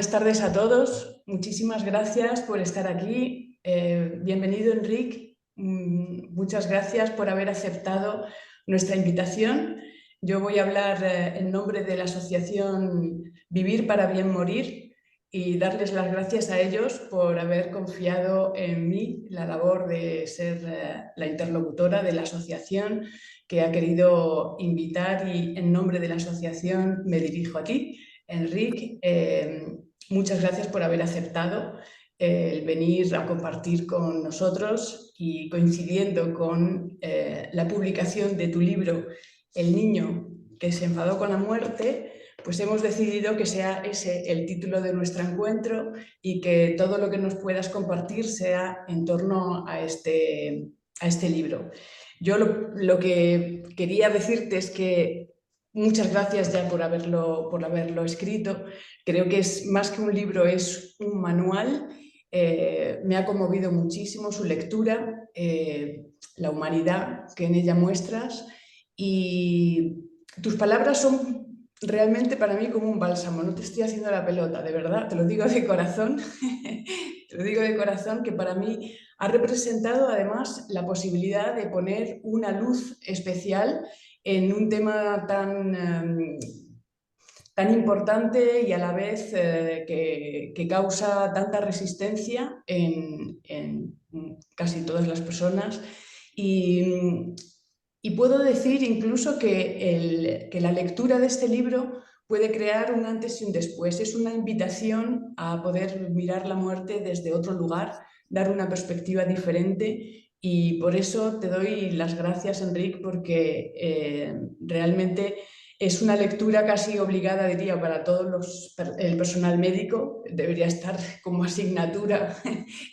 Buenas tardes a todos. Muchísimas gracias por estar aquí. Bienvenido, Enric. Muchas gracias por haber aceptado nuestra invitación. Yo voy a hablar en nombre de la asociación Vivir para Bien Morir y darles las gracias a ellos por haber confiado en mí la labor de ser la interlocutora de la asociación que ha querido invitar, y en nombre de la asociación me dirijo a ti, Enric. Muchas gracias por haber aceptado el venir a compartir con nosotros, y coincidiendo con la publicación de tu libro El niño que se enfadó con la muerte, pues hemos decidido que sea ese el título de nuestro encuentro y que todo lo que nos puedas compartir sea en torno a este libro. Yo lo que quería decirte es que muchas gracias ya por haberlo escrito. Creo que es más que un libro, es un manual. Me ha conmovido muchísimo su lectura, la humanidad que en ella muestras, y tus palabras son realmente para mí como un bálsamo. No te estoy haciendo la pelota, de verdad, te lo digo de corazón. Te lo digo de corazón, que para mí ha representado además la posibilidad de poner una luz especial en un tema tan importante y a la vez que causa tanta resistencia en casi todas las personas. Y puedo decir incluso que la lectura de este libro puede crear un antes y un después. Es una invitación a poder mirar la muerte desde otro lugar, dar una perspectiva diferente. Y por eso te doy las gracias, Enric, porque realmente es una lectura casi obligada, diría, para el personal médico. Debería estar como asignatura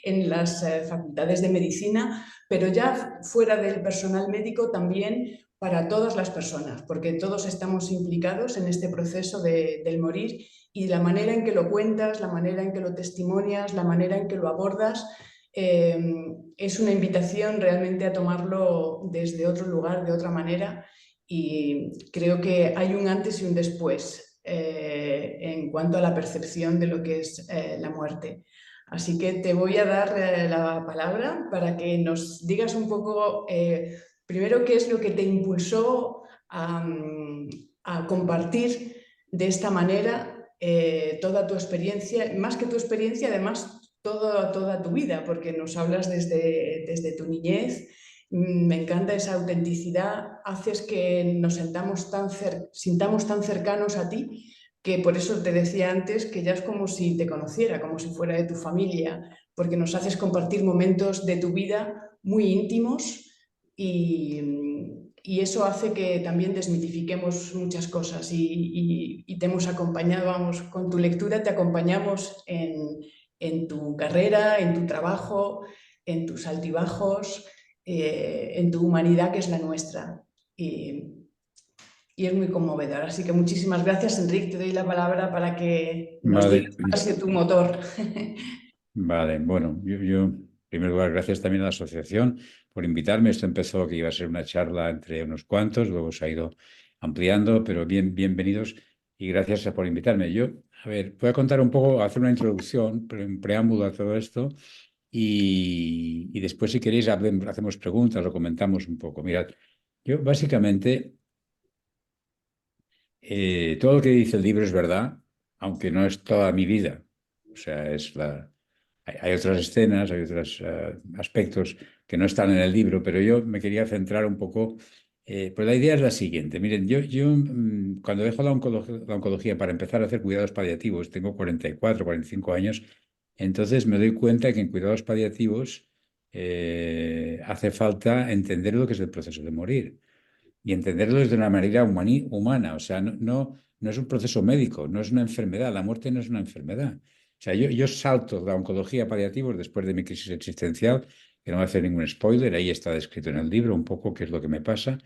en las facultades de medicina, pero ya fuera del personal médico también para todas las personas, porque todos estamos implicados en este proceso del morir, y la manera en que lo cuentas, la manera en que lo testimonias, la manera en que lo abordas, es una invitación realmente a tomarlo desde otro lugar, de otra manera. Y creo que hay un antes y un después en cuanto a la percepción de lo que es la muerte. Así que te voy a dar la palabra para que nos digas un poco, primero, qué es lo que te impulsó a compartir de esta manera toda tu experiencia, más que tu experiencia, además toda tu vida, porque nos hablas desde tu niñez. Me encanta esa autenticidad, haces que nos sintamos tan cercanos a ti, que por eso te decía antes que ya es como si te conociera, como si fuera de tu familia, porque nos haces compartir momentos de tu vida muy íntimos, y eso hace que también desmitifiquemos muchas cosas, y te hemos acompañado, vamos, con tu lectura te acompañamos en tu carrera, en tu trabajo, en tus altibajos, en tu humanidad, que es la nuestra. Y es muy conmovedor. Así que muchísimas gracias, Enric. Te doy la palabra para que nos Vale, digas cuál ha sido tu motor. vale. Bueno, en primer lugar, gracias también a la asociación por invitarme. Esto empezó que iba a ser una charla entre unos cuantos, luego se ha ido ampliando, pero bienvenidos y gracias por invitarme. Yo, a ver, voy a contar un poco, hacer una introducción, un preámbulo a todo esto y después, si queréis, hacemos preguntas o comentamos un poco. Mirad, yo básicamente, todo lo que dice el libro es verdad, aunque no es toda mi vida. O sea, hay otras escenas, hay otros aspectos que no están en el libro, pero yo me quería centrar un poco. Pues la idea es la siguiente. Miren, cuando dejo la oncología para empezar a hacer cuidados paliativos, tengo 45 años, entonces me doy cuenta que en cuidados paliativos hace falta entender lo que es el proceso de morir y entenderlo desde una manera humana. O sea, no es un proceso médico, no es una enfermedad. La muerte no es una enfermedad. O sea, yo salto de la oncología a paliativos después de mi crisis existencial, que no voy a hacer ningún spoiler, ahí está descrito en el libro un poco qué es lo que me pasa.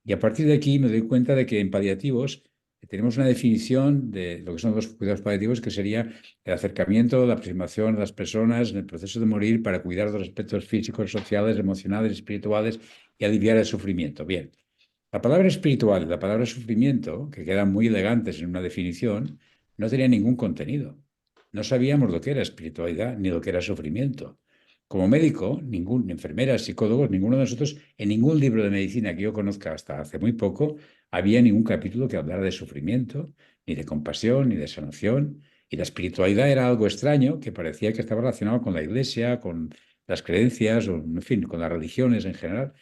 Y a partir de aquí me doy cuenta de que en paliativos tenemos una definición de lo que son los cuidados paliativos, que sería el acercamiento, la aproximación a las personas en el proceso de morir para cuidar de los aspectos físicos, sociales, emocionales, espirituales y aliviar el sufrimiento. Bien. La palabra espiritual y la palabra sufrimiento, que quedan muy elegantes en una definición, no tenía ningún contenido. no sabíamos lo que era espiritualidad ni lo que era sufrimiento. Como médico, enfermera, psicólogos, ninguno de nosotros, en ningún libro de medicina que yo conozca hasta hace muy poco, había ningún capítulo que hablara de sufrimiento, ni de compasión, ni de sanación. Y la espiritualidad era algo extraño que parecía que estaba relacionado con la iglesia, con las creencias, o en fin, con las religiones en general.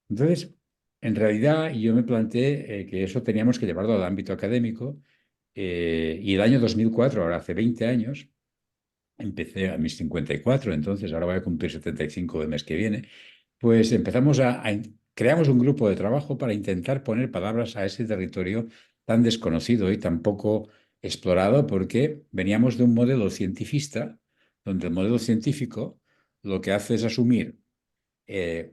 Entonces, en realidad, yo me planteé que eso teníamos que llevarlo al ámbito académico y el año 2004, ahora hace 20 años, empecé a mis 54, entonces ahora voy a cumplir 75 el mes que viene, pues empezamos creamos un grupo de trabajo para intentar poner palabras a ese territorio tan desconocido y tan poco explorado, porque veníamos de un modelo cientifista, donde el modelo científico lo que hace es asumir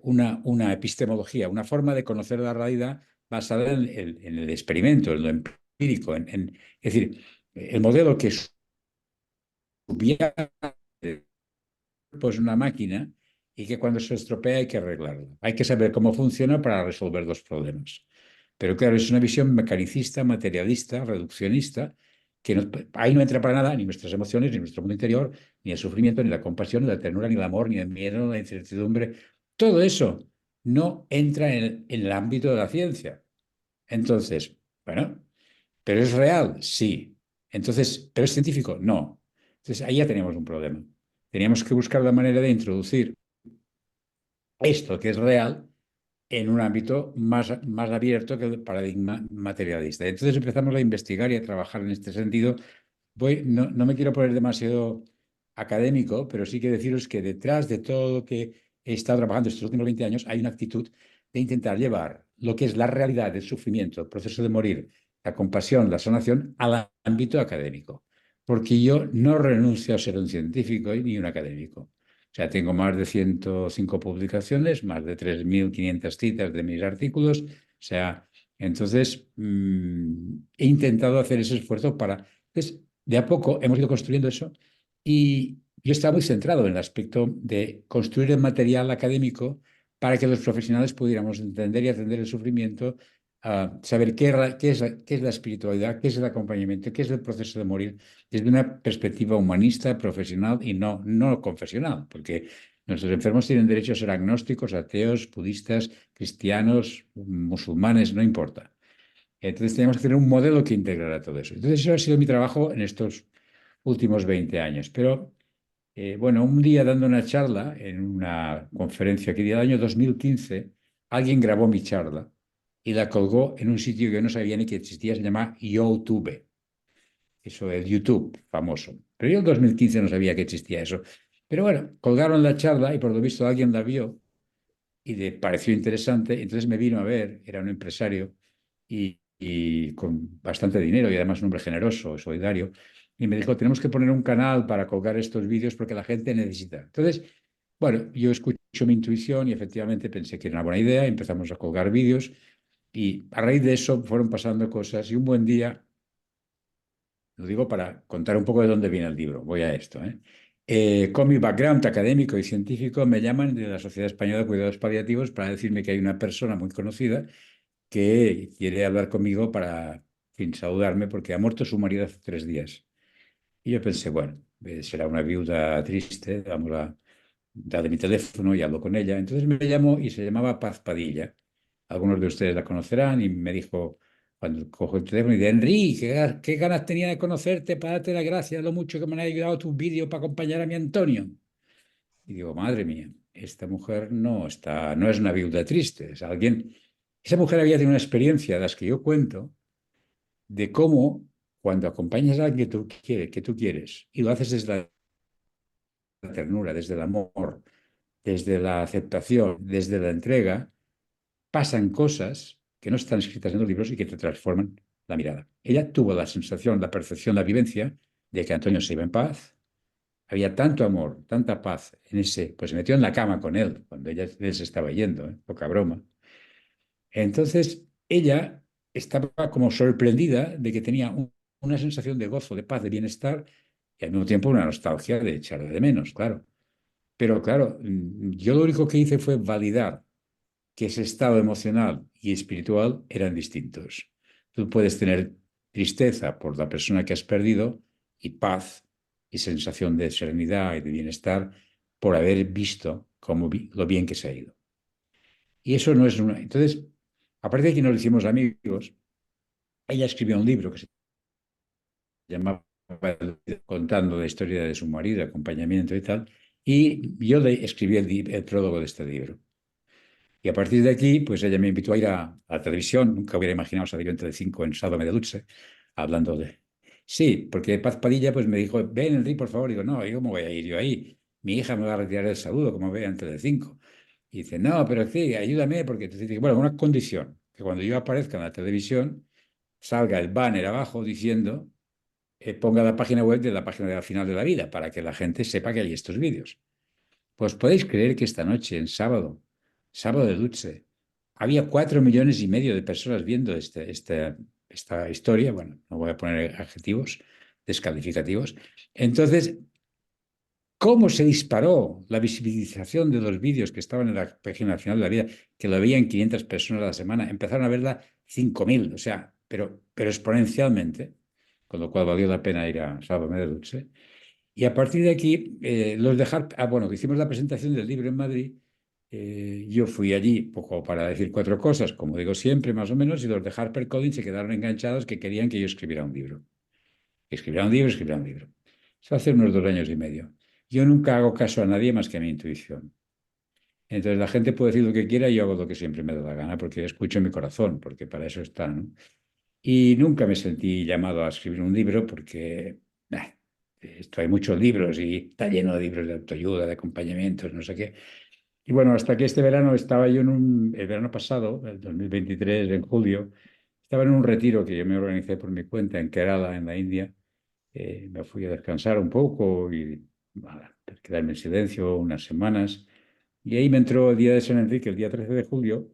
una epistemología, una forma de conocer la realidad basada en el experimento, en lo empírico. Es decir, el modelo que subyace pues una máquina y que cuando se estropea hay que arreglarlo. Hay que saber cómo funciona para resolver los problemas. Pero claro, es una visión mecanicista, materialista, reduccionista, que ahí no entra para nada ni nuestras emociones, ni nuestro mundo interior, ni el sufrimiento, ni la compasión, ni la ternura, ni el amor, ni el miedo, ni la incertidumbre. Todo eso no entra en el ámbito de la ciencia. Entonces, bueno, ¿pero es real? Sí. Entonces, ¿pero es científico? No. Entonces, ahí ya teníamos un problema. Teníamos que buscar la manera de introducir esto que es real en un ámbito más abierto que el paradigma materialista. Entonces empezamos a investigar y a trabajar en este sentido. No me quiero poner demasiado académico, pero sí que deciros que detrás de todo lo que he estado trabajando estos últimos 20 años hay una actitud de intentar llevar lo que es la realidad del sufrimiento, el proceso de morir, la compasión, la sanación, al ámbito académico. Porque yo no renuncio a ser un científico ni un académico. O sea, tengo más de 105 publicaciones, más de 3.500 citas de mis artículos. O sea, entonces he intentado hacer ese esfuerzo para... Entonces, de a poco hemos ido construyendo eso y yo estaba muy centrado en el aspecto de construir el material académico para que los profesionales pudiéramos entender y atender el sufrimiento, saber qué es la espiritualidad, qué es el acompañamiento, qué es el proceso de morir desde una perspectiva humanista, profesional y no confesional, porque nuestros enfermos tienen derecho a ser agnósticos, ateos, budistas, cristianos, musulmanes, no importa. Entonces teníamos que tener un modelo que integrara todo eso. Entonces eso ha sido mi trabajo en estos últimos 20 años. Pero bueno, un día dando una charla en una conferencia que di el año 2015, alguien grabó mi charla y la colgó en un sitio que yo no sabía ni que existía, se llama YouTube. Eso es YouTube, famoso. Pero yo en 2015 no sabía que existía eso. Pero bueno, colgaron la charla y por lo visto alguien la vio y le pareció interesante. Entonces me vino a ver, era un empresario y con bastante dinero y además un hombre generoso, solidario. Y me dijo, tenemos que poner un canal para colgar estos vídeos porque la gente necesita. Entonces, bueno, yo escucho mi intuición y efectivamente pensé que era una buena idea. Empezamos a colgar vídeos y a raíz de eso fueron pasando cosas y un buen día, lo digo para contar un poco de dónde viene el libro, voy a esto, ¿eh? Con mi background académico y científico, me llaman de la Sociedad Española de Cuidados Paliativos para decirme que hay una persona muy conocida que quiere hablar conmigo para, en fin, saludarme porque ha muerto su marido hace 3 días. Y yo pensé, bueno, será una viuda triste, vamos a darle mi teléfono y hablo con ella. Entonces me llamó y se llamaba Paz Padilla. Algunos de ustedes la conocerán y me dijo, cuando cojo el teléfono, y dice, Enrique, qué ganas tenía de conocerte, para darte las gracias, lo mucho que me han ayudado tus vídeos para acompañar a mi Antonio. Y digo, madre mía, esta mujer no es una viuda triste, es alguien. Esa mujer había tenido una experiencia de las que yo cuento, de cómo cuando acompañas a alguien que tú quieres y lo haces desde la ternura, desde el amor, desde la aceptación, desde la entrega, pasan cosas que no están escritas en los libros y que te transforman la mirada. Ella tuvo la sensación, la percepción, la vivencia de que Antonio se iba en paz. Había tanto amor, tanta paz en ese, pues se metió en la cama con él cuando él se estaba yendo, poca broma. Entonces, ella estaba como sorprendida de que tenía una sensación de gozo, de paz, de bienestar y al mismo tiempo una nostalgia de echarle de menos, claro. Pero claro, yo lo único que hice fue validar que ese estado emocional y espiritual eran distintos. Tú puedes tener tristeza por la persona que has perdido y paz y sensación de serenidad y de bienestar por haber visto lo bien que se ha ido. Y eso no es una... Entonces, aparte de que nos hicimos amigos, ella escribió un libro que se llamaba contando la historia de su marido, acompañamiento y tal, y yo le escribí el prólogo de este libro. Y a partir de aquí, pues ella me invitó a ir a la televisión. Nunca hubiera imaginado salir en Telecinco en Sálvame de Dulce, hablando de... Sí, porque Paz Padilla pues me dijo, ven, Enrique, por favor. Digo, no, ¿y cómo voy a ir yo ahí? Mi hija me va a retirar el saludo, como vea en Telecinco. Y dice, no, pero sí, ayúdame, porque... Dice, bueno, una condición, que cuando yo aparezca en la televisión, salga el banner abajo diciendo, ponga la página web de la página de la Final de la Vida, para que la gente sepa que hay estos vídeos. Pues podéis creer que esta noche, en sábado de Dulce, había 4,5 millones de personas viendo esta historia. Bueno, no voy a poner adjetivos descalificativos. Entonces, ¿cómo se disparó la visibilización de los vídeos que estaban en la página nacional de la vida, que lo veían 500 personas a la semana? Empezaron a verla 5.000, o sea, pero exponencialmente, con lo cual valió la pena ir a Sábado de Dulce. Y a partir de aquí, bueno, que hicimos la presentación del libro en Madrid, yo fui allí poco para decir 4 cosas, como digo siempre, más o menos, y los de HarperCollins se quedaron enganchados que querían que yo escribiera un libro. Escribiera un libro, escribiera un libro. Eso hace unos 2 años y medio. Yo nunca hago caso a nadie más que a mi intuición. Entonces la gente puede decir lo que quiera y yo hago lo que siempre me da la gana, porque escucho mi corazón, porque para eso está, ¿no? Y nunca me sentí llamado a escribir un libro porque esto hay muchos libros y está lleno de libros de autoayuda, de acompañamientos, no sé qué. Y bueno, hasta que este verano estaba yo el verano pasado, el 2023, en julio, estaba en un retiro que yo me organicé por mi cuenta en Kerala, en la India. Me fui a descansar un poco y a quedarme en silencio unas semanas. Y ahí me entró el día de San Enrique, el día 13 de julio,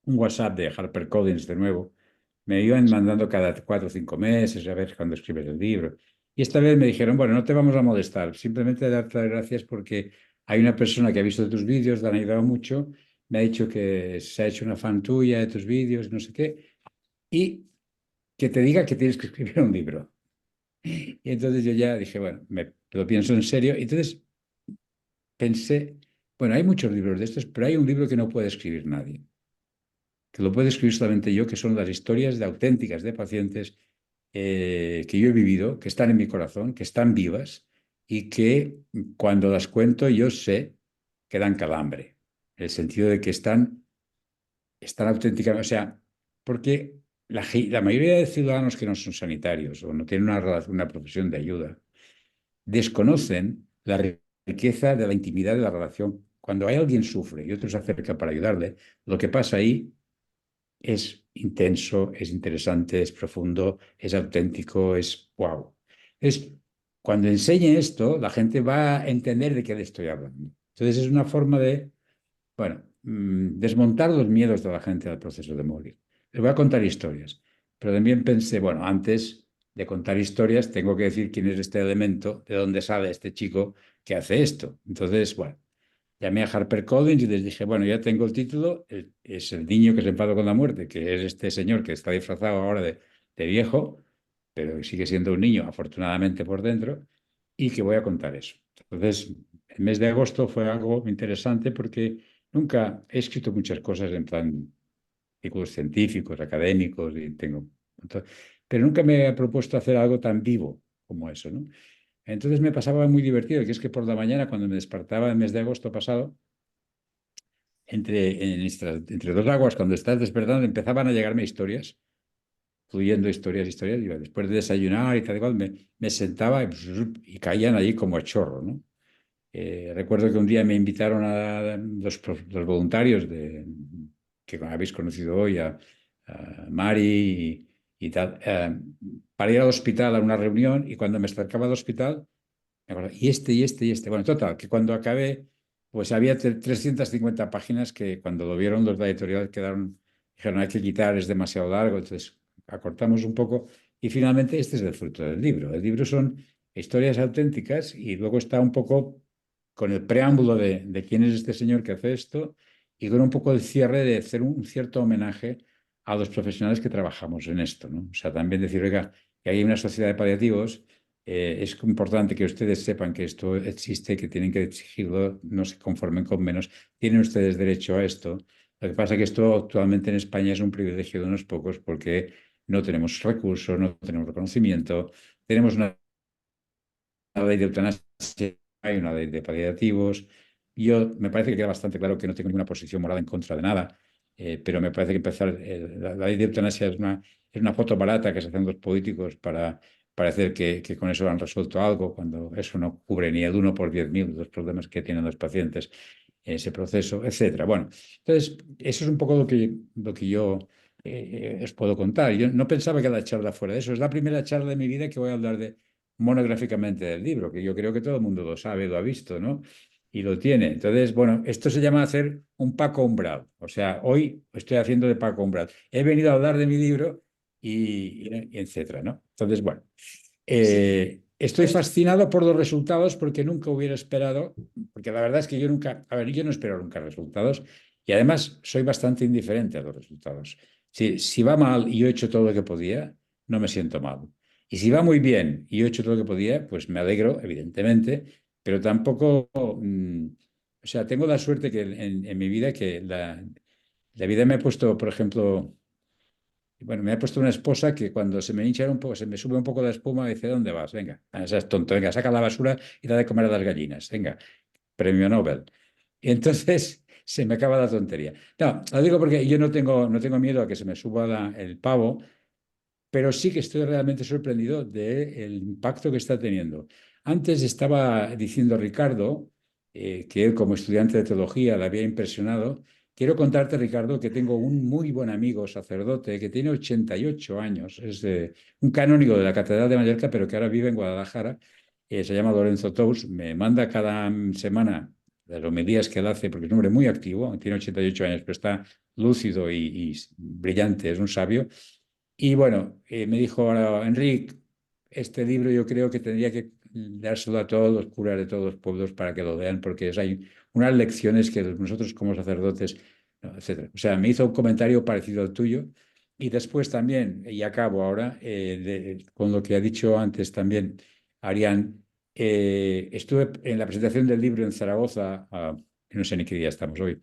un WhatsApp de HarperCollins de nuevo. Me iban mandando cada 4 o 5 meses a ver cuándo escribes el libro. Y esta vez me dijeron, bueno, no te vamos a molestar, simplemente darte las gracias porque hay una persona que ha visto tus vídeos, te han ayudado mucho, me ha dicho que se ha hecho una fan tuya de tus vídeos, no sé qué, y que te diga que tienes que escribir un libro. Y entonces yo ya dije, bueno, me lo pienso en serio. Y entonces pensé, bueno, hay muchos libros de estos, pero hay un libro que no puede escribir nadie, que lo puedo escribir solamente yo, que son las historias de auténticas de pacientes que yo he vivido, que están en mi corazón, que están vivas y que cuando las cuento yo sé que dan calambre, en el sentido de que están auténticamente, o sea, porque la mayoría de ciudadanos que no son sanitarios o no tienen una profesión de ayuda, desconocen la riqueza de la intimidad de la relación. Cuando hay alguien sufre y otro se acerca para ayudarle, lo que pasa ahí es intenso, es interesante, es profundo, es auténtico, es wow. Es, cuando enseñe esto, la gente va a entender de qué le estoy hablando. Entonces es una forma de, bueno, desmontar los miedos de la gente al proceso de morir. Les voy a contar historias, pero también pensé, bueno, antes de contar historias, tengo que decir quién es este elemento, de dónde sale este chico que hace esto. Entonces, bueno, llamé a HarperCollins y les dije, bueno, ya tengo el título, es El niño que se enfadó con la muerte, que es este señor que está disfrazado ahora de viejo, pero sigue siendo un niño, afortunadamente por dentro, y que voy a contar eso. Entonces, el mes de agosto fue algo interesante porque nunca he escrito muchas cosas en plan artículos científicos, académicos, pero nunca me he propuesto hacer algo tan vivo como eso, ¿no? Entonces me pasaba muy divertido, que es que por la mañana, cuando me despertaba el mes de agosto pasado, entre dos aguas, cuando estás despertando, empezaban a llegarme historias, fluyendo historias, y después de desayunar y tal igual, me sentaba y caían allí como a chorro, ¿no? Recuerdo que un día me invitaron a los voluntarios que habéis conocido hoy, a Mari y tal, para ir al hospital a una reunión, y cuando me acercaba al hospital, me acuerdo, y este. Bueno, total, que cuando acabé, pues había 350 páginas que cuando lo vieron los de la editorial dijeron, hay que quitar, es demasiado largo, entonces acortamos un poco y finalmente este es el fruto del libro. El libro son historias auténticas y luego está un poco con el preámbulo de quién es este señor que hace esto y con un poco el cierre de hacer un cierto homenaje a los profesionales que trabajamos en esto, ¿no? O sea, también decir, oiga, que hay una sociedad de paliativos Es importante que ustedes sepan que esto existe, que tienen que exigirlo, no se conformen con menos. Tienen ustedes derecho a esto. Lo que pasa es que esto actualmente en España es un privilegio de unos pocos porque no tenemos recursos, no tenemos reconocimiento, tenemos una ley de eutanasia, hay una ley de paliativos. Yo me parece que queda bastante claro que no tengo ninguna posición moral en contra de nada, pero me parece que empezar, la ley de eutanasia es una foto barata que se hacen los políticos para parecer que con eso han resuelto algo, cuando eso no cubre ni el 1 por 10.000 los problemas que tienen los pacientes en ese proceso, etcétera. Bueno, entonces, eso es un poco lo que yo os puedo contar. Yo no pensaba que la charla fuera de eso. Es la primera charla de mi vida que voy a hablar monográficamente del libro, que yo creo que todo el mundo lo sabe, lo ha visto, ¿no? Y lo tiene. Entonces, bueno, esto se llama hacer un Paco Umbral. O sea, hoy estoy haciendo de Paco Umbral. He venido a hablar de mi libro y etcétera, ¿no? Entonces, bueno, Sí, estoy pues fascinado por los resultados porque nunca hubiera esperado, porque la verdad es que yo nunca, a ver, yo no espero nunca resultados y además soy bastante indiferente a los resultados. Si va mal y yo he hecho todo lo que podía, no me siento mal. Y si va muy bien y yo he hecho todo lo que podía, pues me alegro, evidentemente, pero tampoco, o sea, tengo la suerte que en mi vida que la vida me ha puesto, por ejemplo, bueno, me ha puesto una esposa que cuando se me hincha un poco, se me sube un poco la espuma, me dice, ¿dónde vas? Venga, seas tonto, venga, saca la basura y da de comer a las gallinas, venga, premio Nobel. Y entonces se me acaba la tontería. No, lo digo porque yo no tengo miedo a que se me suba el pavo, pero sí que estoy realmente sorprendido del impacto que está teniendo. Antes estaba diciendo Ricardo que él como estudiante de teología le había impresionado. Quiero contarte, Ricardo, que tengo un muy buen amigo sacerdote que tiene 88 años, es un canónigo de la Catedral de Mallorca, pero que ahora vive en Guadalajara. Se llama Lorenzo Tous, me manda cada semana las homilías que él hace, porque es un hombre muy activo, tiene 88 años, pero está lúcido y brillante, es un sabio. Y bueno, me dijo ahora, Enrique, este libro yo creo que tendría que dárselo a todos los curas de todos los pueblos para que lo lean, porque hay unas lecciones que nosotros como sacerdotes, no, etcétera. O sea, me hizo un comentario parecido al tuyo. Y después también, y acabo ahora, con lo que ha dicho antes también Arián, estuve en la presentación del libro en Zaragoza, no sé ni qué día estamos hoy,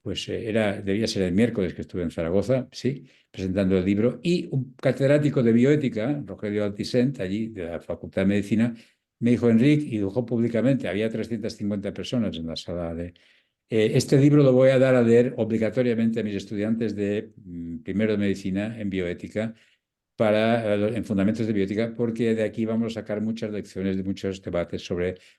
pues debía ser el miércoles que estuve en Zaragoza, sí, presentando el libro, y un catedrático de bioética, Rogelio Altisent, allí de la Facultad de Medicina, me dijo, Enrique, y dijo públicamente, había 350 personas en la sala este libro lo voy a dar a leer obligatoriamente a mis estudiantes de primero de medicina en bioética, en fundamentos de bioética, porque de aquí vamos a sacar muchas lecciones, de muchos debates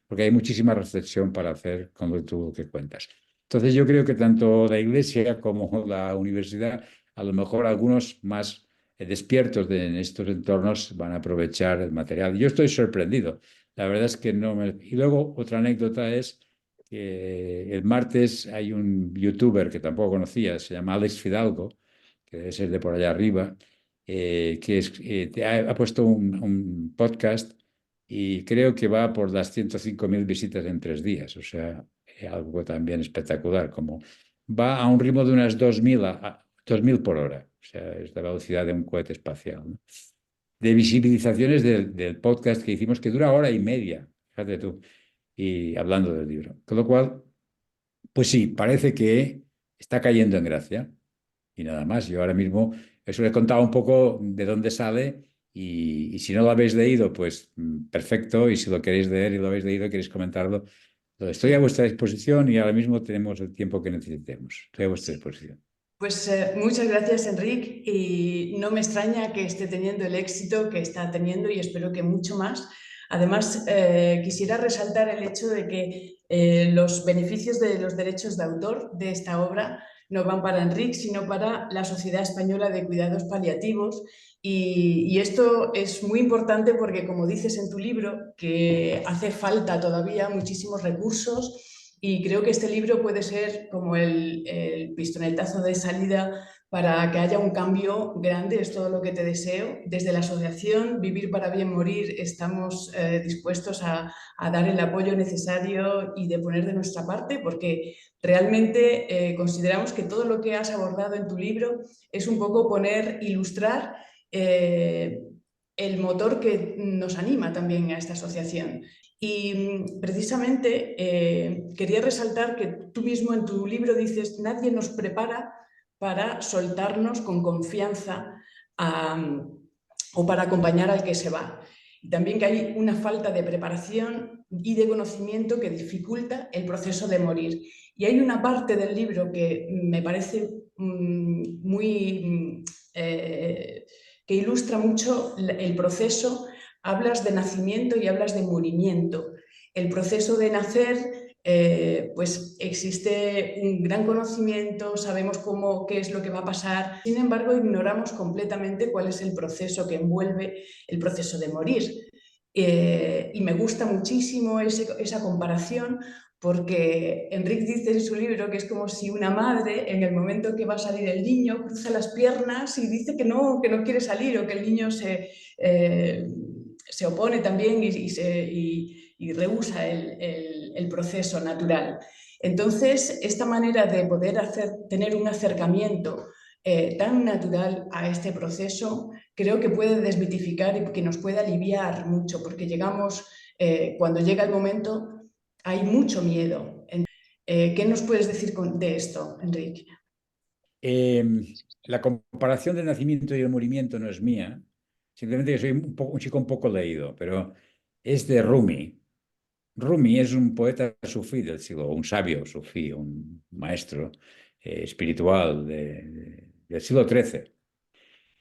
porque hay muchísima reflexión para hacer con lo tú que cuentas. Entonces yo creo que tanto la Iglesia como la universidad, a lo mejor algunos más despiertos en estos entornos van a aprovechar el material. Yo estoy sorprendido. La verdad es que no me... Y luego otra anécdota es que el martes hay un youtuber que tampoco conocía, se llama Alex Fidalgo, que debe ser de por allá arriba, ha puesto un podcast y creo que va por las 105.000 visitas en 3 días, o sea, algo también espectacular, como va a un ritmo de unas 2.000 por hora, o sea, es la velocidad de un cohete espacial, ¿no? De visibilizaciones del podcast que hicimos, que dura hora y media, fíjate tú, y hablando del libro. Con lo cual, pues sí, parece que está cayendo en gracia. Y nada más, yo ahora mismo eso les he contado un poco de dónde sale y si no lo habéis leído, pues perfecto, y si lo queréis leer y lo habéis leído, queréis comentarlo, estoy a vuestra disposición y ahora mismo tenemos el tiempo que necesitemos. Estoy a vuestra sí. disposición. Pues muchas gracias, Enrique, y no me extraña que esté teniendo el éxito que está teniendo y espero que mucho más. Además, quisiera resaltar el hecho de que los beneficios de los derechos de autor de esta obra no van para Enrique, sino para la Sociedad Española de Cuidados Paliativos. Y esto es muy importante porque, como dices en tu libro, que hace falta todavía muchísimos recursos y creo que este libro puede ser como el pistoletazo de salida para que haya un cambio grande, es todo lo que te deseo. Desde la asociación Vivir para Bien Morir estamos dispuestos a dar el apoyo necesario y de poner de nuestra parte, porque realmente consideramos que todo lo que has abordado en tu libro es un poco ilustrar el motor que nos anima también a esta asociación. Y precisamente quería resaltar que tú mismo en tu libro dices, nadie nos prepara para soltarnos con confianza o para acompañar al que se va. Y también que hay una falta de preparación y de conocimiento que dificulta el proceso de morir. Y hay una parte del libro que me parece muy... que ilustra mucho el proceso. Hablas de nacimiento y hablas de morimiento. El proceso de nacer, pues existe un gran conocimiento, sabemos qué es lo que va a pasar. Sin embargo, ignoramos completamente cuál es el proceso que envuelve el proceso de morir. Y me gusta muchísimo esa comparación, porque Enrique dice en su libro que es como si una madre, en el momento que va a salir el niño, cruza las piernas y dice que no quiere salir, o que el niño se opone también y rehúsa el proceso natural. Entonces, esta manera de poder tener un acercamiento tan natural a este proceso, creo que puede desmitificar y que nos puede aliviar mucho, porque cuando llega el momento, hay mucho miedo. ¿Qué nos puedes decir de esto, Enrique? La comparación del nacimiento y el morimiento no es mía, simplemente que soy un chico un poco leído, pero es de Rumi. Rumi es un poeta sufí del siglo, un sabio sufí, un maestro espiritual del siglo XIII.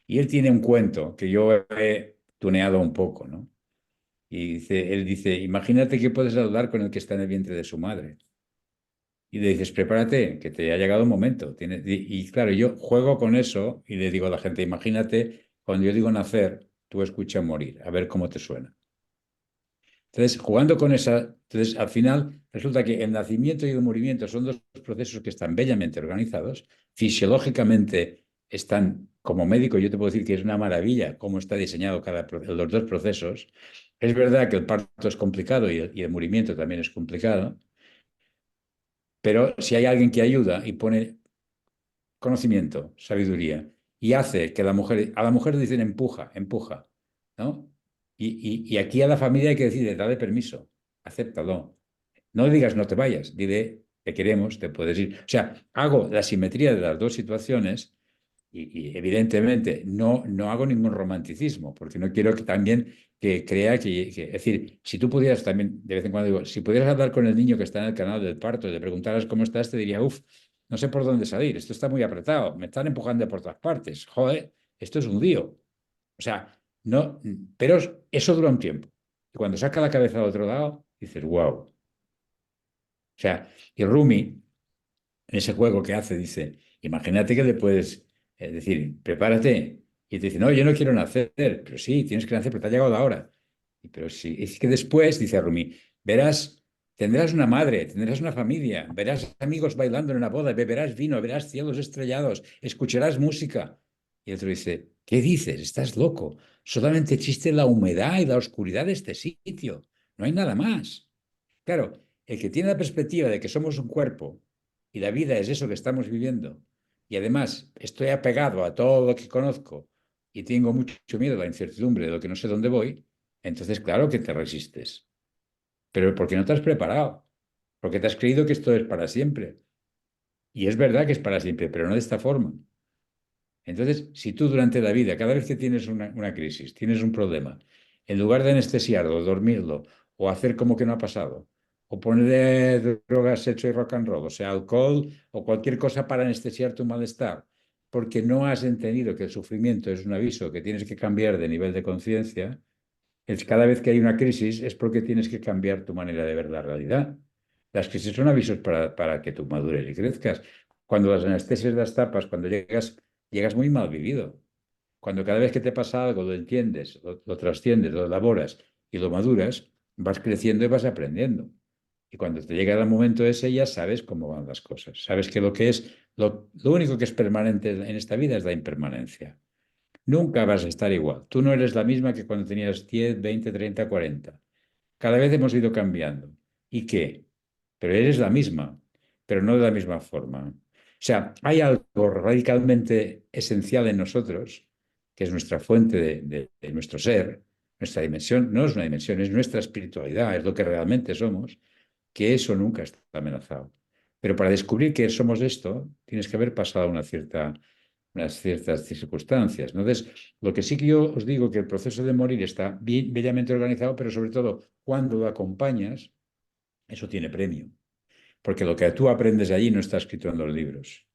Y él tiene un cuento que yo he tuneado un poco, ¿no? Y él dice, imagínate que puedes hablar con el que está en el vientre de su madre. Y le dices, prepárate, que te ha llegado un momento. Y claro, yo juego con eso y le digo a la gente, imagínate, cuando yo digo nacer, tú escuchas morir, a ver cómo te suena. Entonces, jugando con entonces al final resulta que el nacimiento y el morimiento son dos procesos que están bellamente organizados, fisiológicamente están, como médico, yo te puedo decir que es una maravilla cómo está diseñado los dos procesos. Es verdad que el parto es complicado y el morimiento también es complicado, pero si hay alguien que ayuda y pone conocimiento, sabiduría, y hace que a la mujer le dicen empuja, empuja, ¿no? Y aquí a la familia hay que decirle, dale permiso, acéptalo. No le digas no te vayas, dile te queremos, te puedes ir. O sea, hago la simetría de las dos situaciones y evidentemente no hago ningún romanticismo, porque no quiero que también que crea es decir, si tú pudieras también, de vez en cuando digo, si pudieras hablar con el niño que está en el canal del parto y le preguntaras cómo estás, te diría, uff, no sé por dónde salir, esto está muy apretado, me están empujando por todas partes, joder, esto es un lío. O sea, no, pero eso dura un tiempo. Y cuando saca la cabeza al otro lado, dices, wow. O sea, y Rumi, en ese juego que hace, dice, imagínate que le puedes decir, prepárate. Y te dice, no, yo no quiero nacer. Pero sí, tienes que nacer, pero te ha llegado la hora. Pero sí, es que después, dice Rumi, verás, tendrás una madre, tendrás una familia, verás amigos bailando en una boda, beberás vino, verás cielos estrellados, escucharás música. Y el otro dice, ¿qué dices? Estás loco. Solamente existe la humedad y la oscuridad de este sitio. No hay nada más. Claro, el que tiene la perspectiva de que somos un cuerpo y la vida es eso que estamos viviendo, y además estoy apegado a todo lo que conozco y tengo mucho miedo a la incertidumbre de lo que no sé dónde voy, entonces claro que te resistes. Pero porque no te has preparado, porque te has creído que esto es para siempre. Y es verdad que es para siempre, pero no de esta forma. Entonces, si tú durante la vida, cada vez que tienes una crisis, tienes un problema, en lugar de anestesiarlo, dormirlo, o hacer como que no ha pasado, o ponerle drogas, sexo y rock and roll, o sea, alcohol o cualquier cosa para anestesiar tu malestar, porque no has entendido que el sufrimiento es un aviso que tienes que cambiar de nivel de conciencia, es cada vez que hay una crisis es porque tienes que cambiar tu manera de ver la realidad. Las crisis son avisos para que tú madures y crezcas. Cuando las anestesias las tapas, cuando llegas muy mal vivido. Cuando cada vez que te pasa algo lo entiendes, lo trasciendes, lo elaboras y lo maduras, vas creciendo y vas aprendiendo. Y cuando te llega el momento ese, ya sabes cómo van las cosas. Sabes que lo único que es permanente en esta vida es la impermanencia. Nunca vas a estar igual. Tú no eres la misma que cuando tenías 10, 20, 30, 40. Cada vez hemos ido cambiando. ¿Y qué? Pero eres la misma, pero no de la misma forma. O sea, hay algo radicalmente esencial en nosotros que es nuestra fuente de nuestro ser, nuestra dimensión, no es una dimensión, es nuestra espiritualidad, es lo que realmente somos, que eso nunca está amenazado. Pero para descubrir que somos esto, tienes que haber pasado unas ciertas circunstancias. Entonces, lo que sí que yo os digo que el proceso de morir está bien, bellamente organizado, pero sobre todo cuando lo acompañas, eso tiene premio. Porque lo que tú aprendes allí no está escrito en los libros.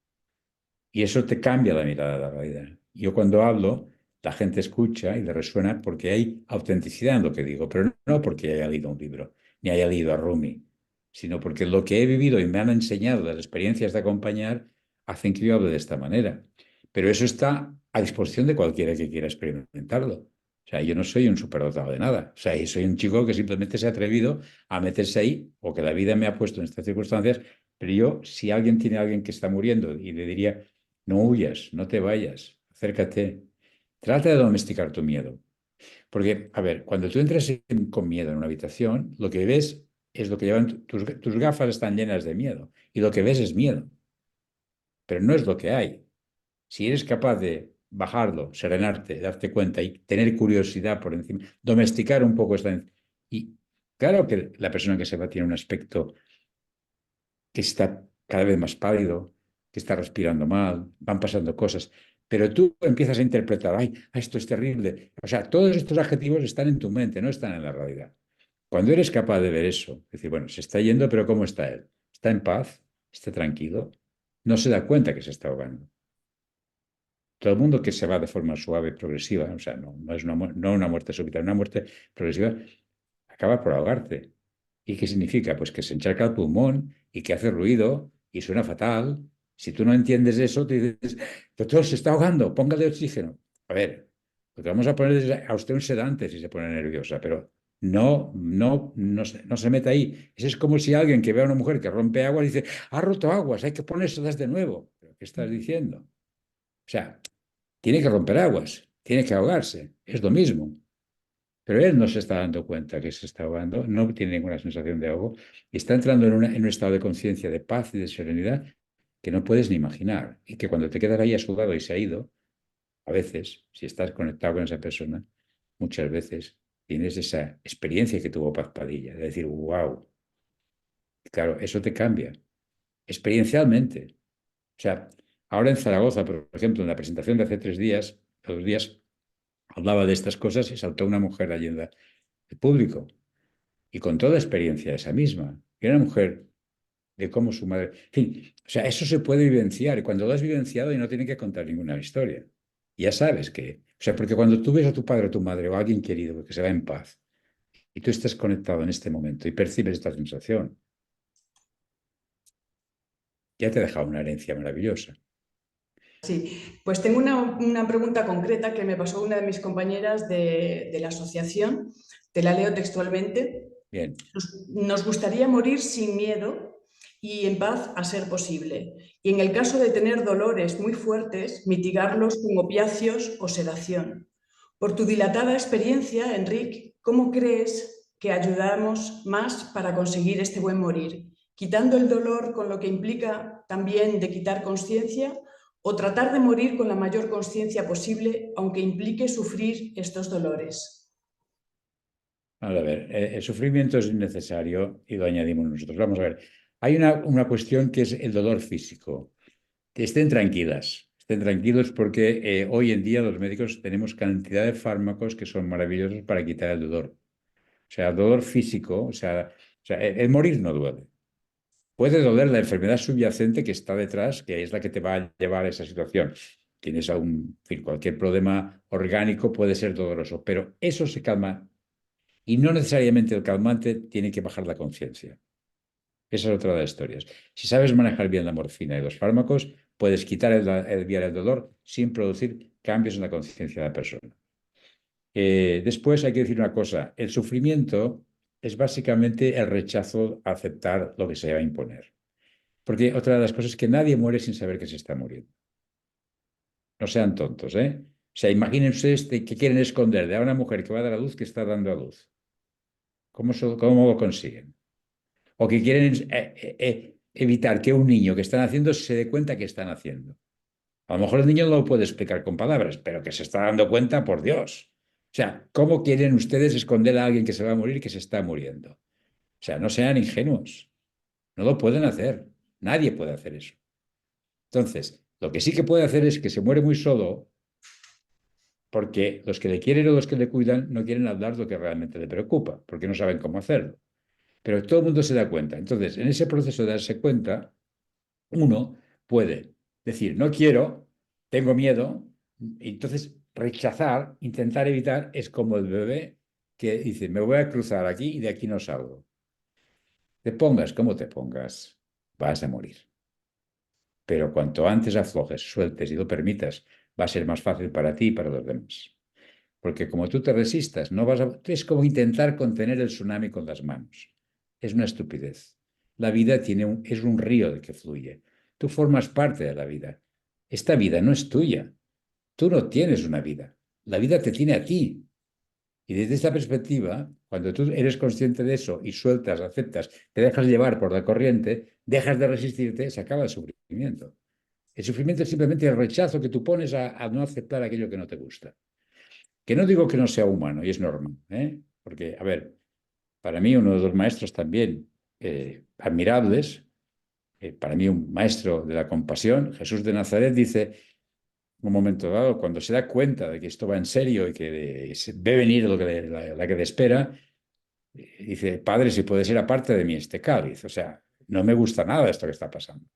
Y eso te cambia la mirada de la realidad. Yo cuando hablo, la gente escucha y le resuena porque hay autenticidad en lo que digo, pero no porque haya leído un libro, ni haya leído a Rumi, sino porque lo que he vivido y me han enseñado las experiencias de acompañar hacen que yo hable de esta manera. Pero eso está a disposición de cualquiera que quiera experimentarlo. O sea, yo no soy un superdotado de nada. O sea, yo soy un chico que simplemente se ha atrevido a meterse ahí o que la vida me ha puesto en estas circunstancias. Pero yo, si alguien tiene a alguien que está muriendo y le diría, no huyas, no te vayas, acércate. Trata de domesticar tu miedo. Porque, a ver, cuando tú entras con miedo en una habitación, lo que ves es lo que llevan tus gafas están llenas de miedo y lo que ves es miedo, pero no es lo que hay. Si eres capaz de bajarlo, serenarte, darte cuenta y tener curiosidad por encima, domesticar un poco esta... Y claro que la persona que se va tiene un aspecto que está cada vez más pálido, que está respirando mal, van pasando cosas, pero tú empiezas a interpretar, ay, esto es terrible. O sea, todos estos adjetivos están en tu mente, no están en la realidad. Cuando eres capaz de ver eso, decir, bueno, se está yendo, pero ¿cómo está él? ¿Está en paz? ¿Está tranquilo? No se da cuenta que se está ahogando. Todo el mundo que se va de forma suave, progresiva, o sea, no es no una muerte súbita, una muerte progresiva, acaba por ahogarte. ¿Y qué significa? Pues que se encharca el pulmón y que hace ruido y suena fatal. Si tú no entiendes eso, te dices, doctor, se está ahogando, póngale oxígeno. A ver, lo que vamos a poner es a usted un sedante si se pone nerviosa, pero no se meta ahí. Eso es como si alguien que ve a una mujer que rompe aguas dice, ha roto aguas, hay que ponérselas de nuevo. ¿Pero qué estás diciendo? O sea, tiene que romper aguas, tiene que ahogarse, es lo mismo. Pero él no se está dando cuenta que se está ahogando, no tiene ninguna sensación de ahogo y está entrando en un estado de conciencia, de paz y de serenidad que no puedes ni imaginar. Y que cuando te quedas ahí a su lado y se ha ido, a veces, si estás conectado con esa persona, muchas veces tienes esa experiencia que tuvo Paz Padilla, de decir, wow, claro, eso te cambia, experiencialmente. O sea, ahora en Zaragoza, por ejemplo, en la presentación de hace 3 días, 2 días, hablaba de estas cosas y saltó una mujer allí en el público y contó la experiencia esa misma. Y era una mujer de cómo su madre... En fin, o sea, eso se puede vivenciar y cuando lo has vivenciado y no tiene que contar ninguna historia. Ya sabes que... O sea, porque cuando tú ves a tu padre o tu madre o a alguien querido que se va en paz y tú estás conectado en este momento y percibes esta sensación, ya te ha dejado una herencia maravillosa. Sí, pues tengo una pregunta concreta que me pasó una de mis compañeras de la asociación. Te la leo textualmente. Bien. Nos gustaría morir sin miedo y en paz a ser posible. Y en el caso de tener dolores muy fuertes, mitigarlos con opiáceos o sedación. Por tu dilatada experiencia, Enrique, ¿cómo crees que ayudamos más para conseguir este buen morir? ¿Quitando el dolor con lo que implica también de quitar conciencia o tratar de morir con la mayor conciencia posible, aunque implique sufrir estos dolores? Vamos a ver, el sufrimiento es innecesario y lo añadimos nosotros. Vamos a ver, hay una cuestión que es el dolor físico. Que estén tranquilos porque hoy en día los médicos tenemos cantidad de fármacos que son maravillosos para quitar el dolor. O sea, el dolor físico, o sea, el morir no duele. Puede doler la enfermedad subyacente que está detrás, que es la que te va a llevar a esa situación. Tienes en fin, cualquier problema orgánico puede ser doloroso, pero eso se calma y no necesariamente el calmante tiene que bajar la conciencia. Esa es otra de las historias. Si sabes manejar bien la morfina y los fármacos, puedes quitar aliviar el dolor sin producir cambios en la conciencia de la persona. Después hay que decir una cosa, el sufrimiento es básicamente el rechazo a aceptar lo que se va a imponer. Porque otra de las cosas es que nadie muere sin saber que se está muriendo. No sean tontos, ¿eh? O sea, imagínense que quieren esconder de a una mujer que va a dar a luz que está dando a luz. ¿Cómo lo consiguen? O que quieren evitar que un niño que están haciendo se dé cuenta que están haciendo. A lo mejor el niño no lo puede explicar con palabras, pero que se está dando cuenta, por Dios. O sea, ¿cómo quieren ustedes esconder a alguien que se va a morir y que se está muriendo? O sea, no sean ingenuos. No lo pueden hacer. Nadie puede hacer eso. Entonces, lo que sí que puede hacer es que se muere muy solo porque los que le quieren o los que le cuidan no quieren hablar lo que realmente le preocupa, porque no saben cómo hacerlo. Pero todo el mundo se da cuenta. Entonces, en ese proceso de darse cuenta, uno puede decir, no quiero, tengo miedo, y entonces rechazar, intentar evitar, es como el bebé que dice, me voy a cruzar aquí y de aquí no salgo. Te pongas como te pongas, vas a morir. Pero cuanto antes aflojes, sueltes y lo permitas, va a ser más fácil para ti y para los demás. Porque como tú te resistas, no vas a... Es como intentar contener el tsunami con las manos. Es una estupidez. La vida es un río de que fluye. Tú formas parte de la vida. Esta vida no es tuya. Tú no tienes una vida. La vida te tiene a ti. Y desde esta perspectiva, cuando tú eres consciente de eso y sueltas, aceptas, te dejas llevar por la corriente, dejas de resistirte, se acaba el sufrimiento. El sufrimiento es simplemente el rechazo que tú pones a no aceptar aquello que no te gusta. Que no digo que no sea humano, y es normal, ¿eh? Porque, a ver, para mí uno de los maestros también admirables, para mí un maestro de la compasión, Jesús de Nazaret, dice, en un momento dado, cuando se da cuenta de que esto va en serio y que ve venir lo que la que le espera, dice, Padre, si puede ser aparte de mí este cáliz. O sea, no me gusta nada esto que está pasando.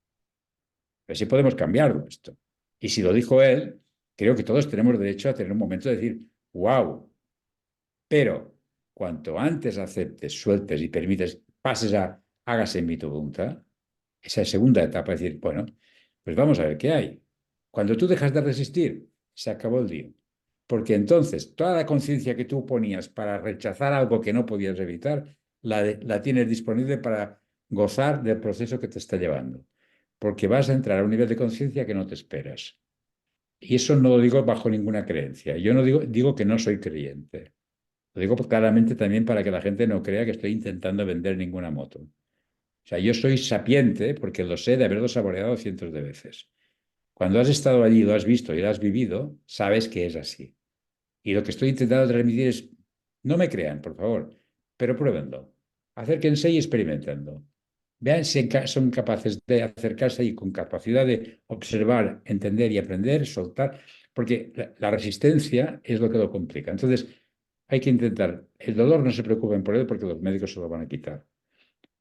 Pero sí podemos cambiarlo esto. Y si lo dijo él, creo que todos tenemos derecho a tener un momento de decir, wow. Pero cuanto antes aceptes, sueltes y permites, pases a hágase en mi tu voluntad, esa segunda etapa, es decir, bueno, pues vamos a ver qué hay. Cuando tú dejas de resistir, se acabó el lío. Porque entonces toda la conciencia que tú ponías para rechazar algo que no podías evitar, la tienes disponible para gozar del proceso que te está llevando. Porque vas a entrar a un nivel de conciencia que no te esperas. Y eso no lo digo bajo ninguna creencia. Yo no digo que no soy creyente. Lo digo claramente también para que la gente no crea que estoy intentando vender ninguna moto. O sea, yo soy sapiente porque lo sé de haberlo saboreado cientos de veces. Cuando has estado allí, lo has visto y lo has vivido, sabes que es así. Y lo que estoy intentando transmitir es, no me crean, por favor, pero pruébenlo. Acérquense y experimentenlo. Vean si son capaces de acercarse y con capacidad de observar, entender y aprender, soltar, porque la resistencia es lo que lo complica. Entonces, hay que intentar, el dolor no se preocupen por él porque los médicos se lo van a quitar.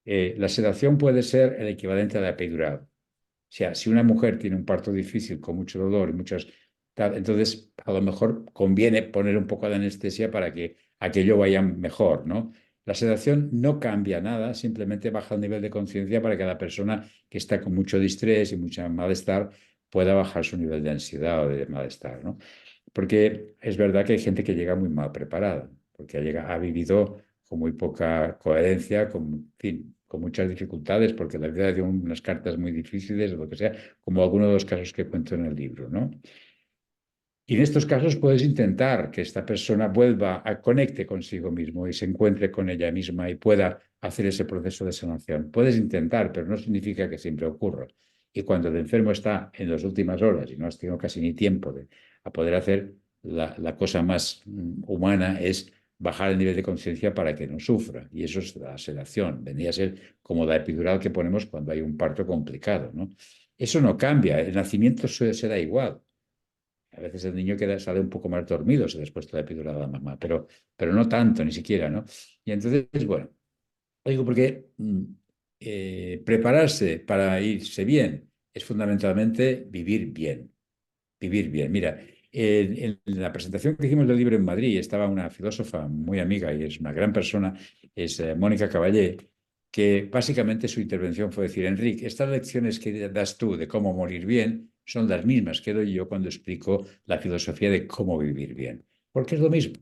La sedación puede ser el equivalente a la epidural. O sea, si una mujer tiene un parto difícil con mucho dolor y muchas tal, entonces a lo mejor conviene poner un poco de anestesia para que aquello vaya mejor, ¿no? La sedación no cambia nada, simplemente baja el nivel de conciencia para que la persona que está con mucho distrés y mucho malestar pueda bajar su nivel de ansiedad o de malestar, ¿no? Porque es verdad que hay gente que llega muy mal preparada, porque ha vivido con muy poca coherencia, con, en fin, con muchas dificultades, porque la vida dio unas cartas muy difíciles o lo que sea, como algunos de los casos que cuento en el libro, ¿no? Y en estos casos puedes intentar que esta persona vuelva a conecte consigo mismo y se encuentre con ella misma y pueda hacer ese proceso de sanación. Puedes intentar, pero no significa que siempre ocurra. Y cuando el enfermo está en las últimas horas y no has tenido casi ni tiempo a poder hacer, la cosa más humana es bajar el nivel de conciencia para que no sufra. Y eso es la sedación. Vendría a ser como la epidural que ponemos cuando hay un parto complicado, ¿no? Eso no cambia. El nacimiento se da igual. A veces el niño sale un poco más dormido si después de la epidural a la mamá, pero no tanto, ni siquiera, ¿no? Y entonces, bueno, digo porque prepararse para irse bien es fundamentalmente vivir bien, vivir bien. Mira, en la presentación que hicimos del libro en Madrid estaba una filósofa muy amiga y es una gran persona, es Mónica Caballé, que básicamente su intervención fue decir, Enrique, estas lecciones que das tú de cómo morir bien son las mismas que doy yo cuando explico la filosofía de cómo vivir bien, porque es lo mismo.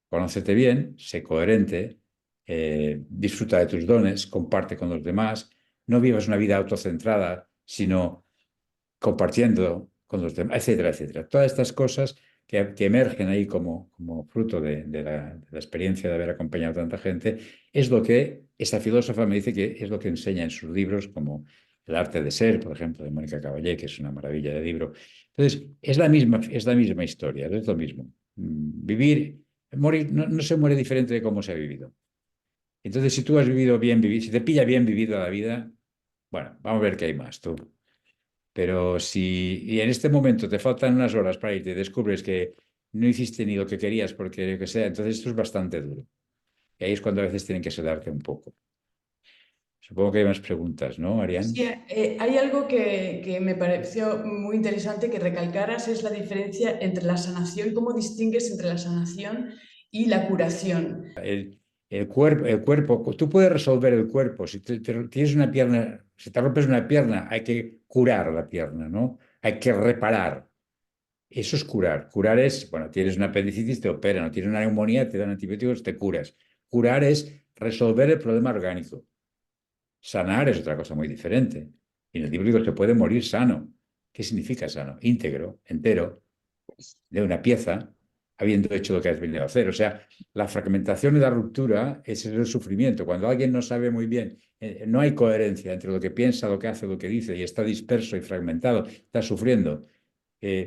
Conócete bien, sé coherente, disfruta de tus dones, comparte con los demás, no vivas una vida autocentrada, sino compartiendo con los demás, etcétera, etcétera. Todas estas cosas que emergen ahí como fruto de la experiencia de haber acompañado a tanta gente, es lo que esta filósofa me dice que es lo que enseña en sus libros como El arte de ser, por ejemplo, de Mónica Caballé, que es una maravilla de libro. Entonces, es la misma historia, es lo mismo. Vivir, morir, no se muere diferente de cómo se ha vivido. Entonces, si tú has vivido bien, si te pilla bien vivido la vida, bueno, vamos a ver qué hay más, tú. Pero si y en este momento te faltan unas horas para irte y descubres que no hiciste ni lo que querías porque lo que sea, entonces esto es bastante duro. Y ahí es cuando a veces tienen que sedarte un poco. Supongo que hay más preguntas, ¿no, Sí, Arián? hay algo que me pareció muy interesante que recalcaras, es la diferencia entre la sanación, cómo distingues entre la sanación y la curación. El cuerpo, tú puedes resolver el cuerpo. Si tienes una pierna, si te rompes una pierna, hay que curar la pierna, ¿no? Hay que reparar. Eso es curar. Curar es, bueno, tienes una apendicitis, te operan, no tienes una neumonía, te dan antibióticos, te curas. Curar es resolver el problema orgánico. Sanar es otra cosa muy diferente. Y en el libro digo, se puede morir sano. ¿Qué significa sano? Íntegro, entero, de una pieza, habiendo hecho lo que has venido a hacer. O sea, la fragmentación y la ruptura es el sufrimiento. Cuando alguien no sabe muy bien, no hay coherencia entre lo que piensa, lo que hace, lo que dice, y está disperso y fragmentado, está sufriendo.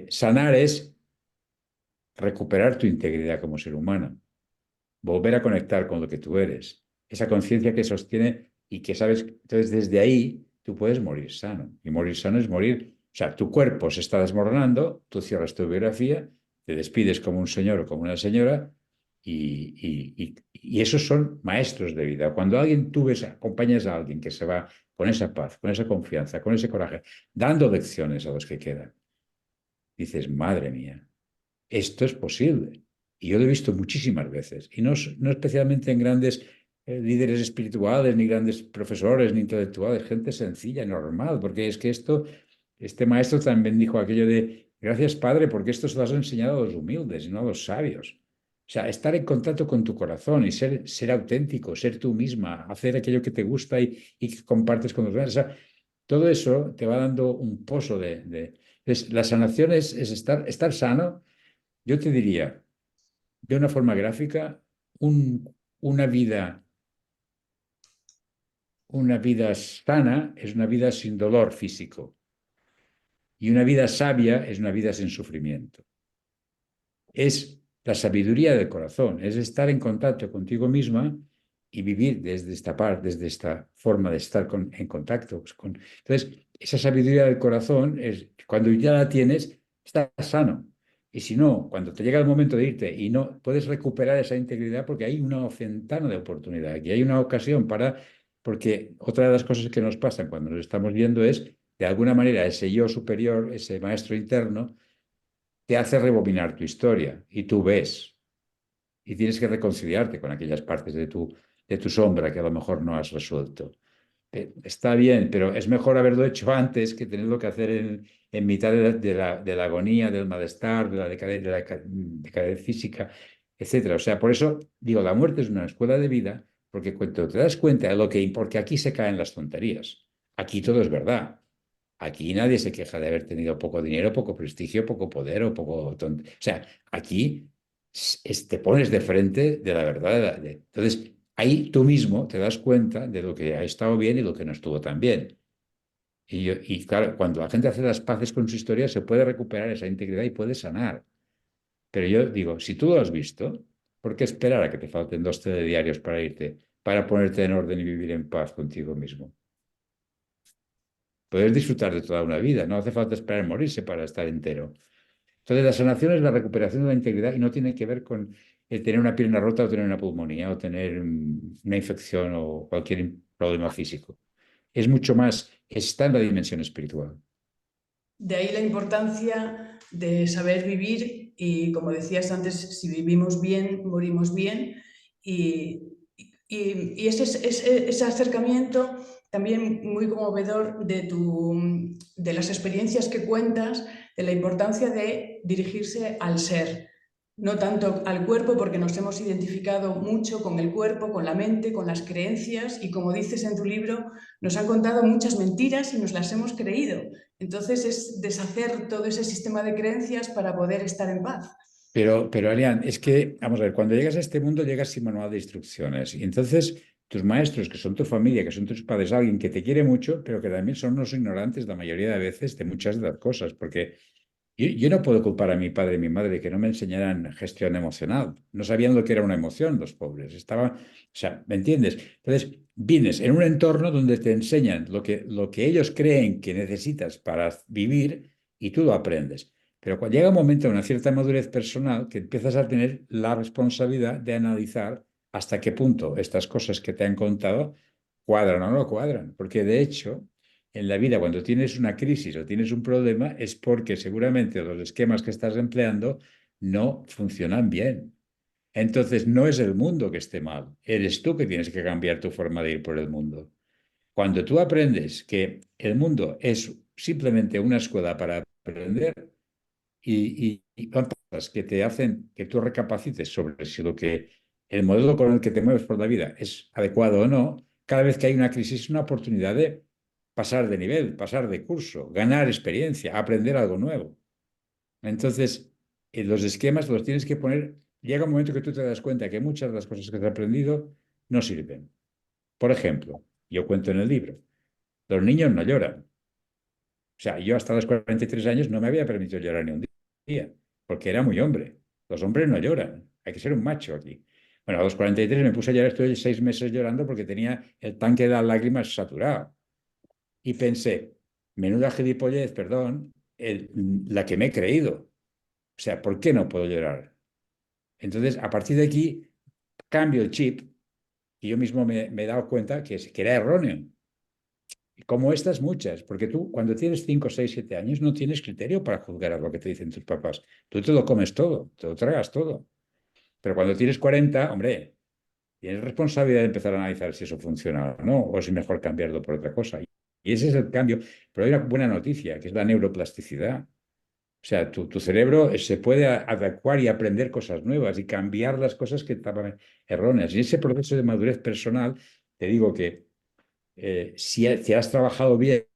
Sanar es recuperar tu integridad como ser humano, volver a conectar con lo que tú eres, esa conciencia que sostiene y que sabes, entonces desde ahí tú puedes morir sano. Y morir sano es morir, o sea, tu cuerpo se está desmoronando, tú cierras tu biografía, te despides como un señor o como una señora y esos son maestros de vida. Cuando alguien tú ves, acompañas a alguien que se va con esa paz, con esa confianza, con ese coraje, dando lecciones a los que quedan, dices, madre mía, esto es posible. Y yo lo he visto muchísimas veces, y no especialmente en grandes líderes espirituales, ni grandes profesores, ni intelectuales, gente sencilla, normal, porque es que este maestro también dijo aquello de, gracias Padre, porque esto se lo has enseñado a los humildes y no a los sabios. O sea, estar en contacto con tu corazón y ser auténtico, ser tú misma, hacer aquello que te gusta y que compartes con los demás. O sea, todo eso te va dando un pozo Entonces, la sanación es estar sano. Yo te diría, de una forma gráfica, una una vida sana es una vida sin dolor físico y una vida sabia es una vida sin sufrimiento. Es la sabiduría del corazón, es estar en contacto contigo misma y vivir desde esta parte, desde esta forma de estar en contacto. Entonces, esa sabiduría del corazón es cuando ya la tienes, estás sano. Y si no, cuando te llega el momento de irte y no puedes recuperar esa integridad porque hay una ventana de oportunidad, aquí hay una ocasión porque otra de las cosas que nos pasan cuando nos estamos viendo es, de alguna manera, ese yo superior, ese maestro interno, te hace rebobinar tu historia y tú ves y tienes que reconciliarte con aquellas partes de tu sombra que a lo mejor no has resuelto. Está bien, pero es mejor haberlo hecho antes que tenerlo que hacer en mitad de la agonía, del malestar, de la decadencia física, etcétera. O sea, por eso digo, la muerte es una escuela de vida, porque cuando te das cuenta de porque aquí se caen las tonterías. Aquí todo es verdad. Aquí nadie se queja de haber tenido poco dinero, poco prestigio, poco poder o poco O sea, aquí te pones de frente de la verdad. Entonces, ahí tú mismo te das cuenta de lo que ha estado bien y lo que no estuvo tan bien. Y claro, cuando la gente hace las paces con su historia, se puede recuperar esa integridad y puede sanar. Pero yo digo, si tú lo has visto, ¿por qué esperar a que te falten 2 telediarios para irte, para ponerte en orden y vivir en paz contigo mismo? Puedes disfrutar de toda una vida, no hace falta esperar a morirse para estar entero. Entonces, la sanación es la recuperación de la integridad y no tiene que ver con el tener una pierna rota o tener una pulmonía o tener una infección o cualquier problema físico. Es mucho más, está en la dimensión espiritual. De ahí la importancia de saber vivir y, como decías antes, si vivimos bien, morimos bien. Y ese acercamiento también muy conmovedor de las experiencias que cuentas, de la importancia de dirigirse al ser, no tanto al cuerpo, porque nos hemos identificado mucho con el cuerpo, con la mente, con las creencias, y como dices en tu libro, nos han contado muchas mentiras y nos las hemos creído. Entonces es deshacer todo ese sistema de creencias para poder estar en paz. Arián, es que, vamos a ver, cuando llegas a este mundo llegas sin manual de instrucciones. Y entonces tus maestros, que son tu familia, que son tus padres, alguien que te quiere mucho, pero que también son unos ignorantes la mayoría de veces de muchas de las cosas, porque yo no puedo culpar a mi padre y mi madre de que no me enseñaran gestión emocional. No sabían lo que era una emoción los pobres. Estaban, o sea, ¿me entiendes? Entonces, vienes en un entorno donde te enseñan lo que ellos creen que necesitas para vivir y tú lo aprendes. Pero cuando llega un momento de una cierta madurez personal que empiezas a tener la responsabilidad de analizar hasta qué punto estas cosas que te han contado cuadran o no cuadran. Porque de hecho en la vida, cuando tienes una crisis o tienes un problema, es porque seguramente los esquemas que estás empleando no funcionan bien. Entonces, no es el mundo que esté mal, eres tú que tienes que cambiar tu forma de ir por el mundo. Cuando tú aprendes que el mundo es simplemente una escuela para aprender y cosas que te hacen que tú recapacites sobre si lo que el modelo con el que te mueves por la vida es adecuado o no, cada vez que hay una crisis es una oportunidad de pasar de nivel, pasar de curso, ganar experiencia, aprender algo nuevo. Entonces, los esquemas los tienes que poner, llega un momento que tú te das cuenta que muchas de las cosas que te has aprendido no sirven. Por ejemplo, yo cuento en el libro, los niños no lloran. O sea, yo hasta los 43 años no me había permitido llorar ni un día, porque era muy hombre. Los hombres no lloran, hay que ser un macho aquí. Bueno, a los 43 me puse a llorar, estuve 6 meses llorando porque tenía el tanque de las lágrimas saturado. Y pensé, menuda gilipollez, perdón, la que me he creído. O sea, ¿por qué no puedo llorar? Entonces, a partir de aquí, cambio el chip y yo mismo me he dado cuenta que era erróneo. Y como estas muchas, porque tú cuando tienes 5 6 7 años no tienes criterio para juzgar a lo que te dicen tus papás. Tú te lo comes todo, te lo tragas todo. Pero cuando tienes 40 hombre, tienes responsabilidad de empezar a analizar si eso funciona o no, o si es mejor cambiarlo por otra cosa. Y ese es el cambio. Pero hay una buena noticia, que es la neuroplasticidad. O sea, tu cerebro se puede adecuar y aprender cosas nuevas y cambiar las cosas que estaban erróneas. Y ese proceso de madurez personal, te digo que si has trabajado bien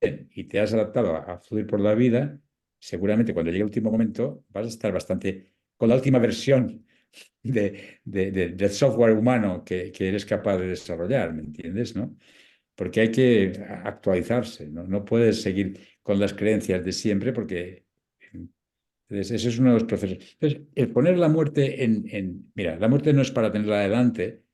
y te has adaptado a fluir por la vida, seguramente cuando llegue el último momento vas a estar bastante con la última versión del software humano que eres capaz de desarrollar, ¿me entiendes? ¿No? Porque hay que actualizarse, ¿no? No puedes seguir con las creencias de siempre porque entonces, ese es uno de los procesos. Entonces, el poner la muerte Mira, la muerte no es para tenerla adelante,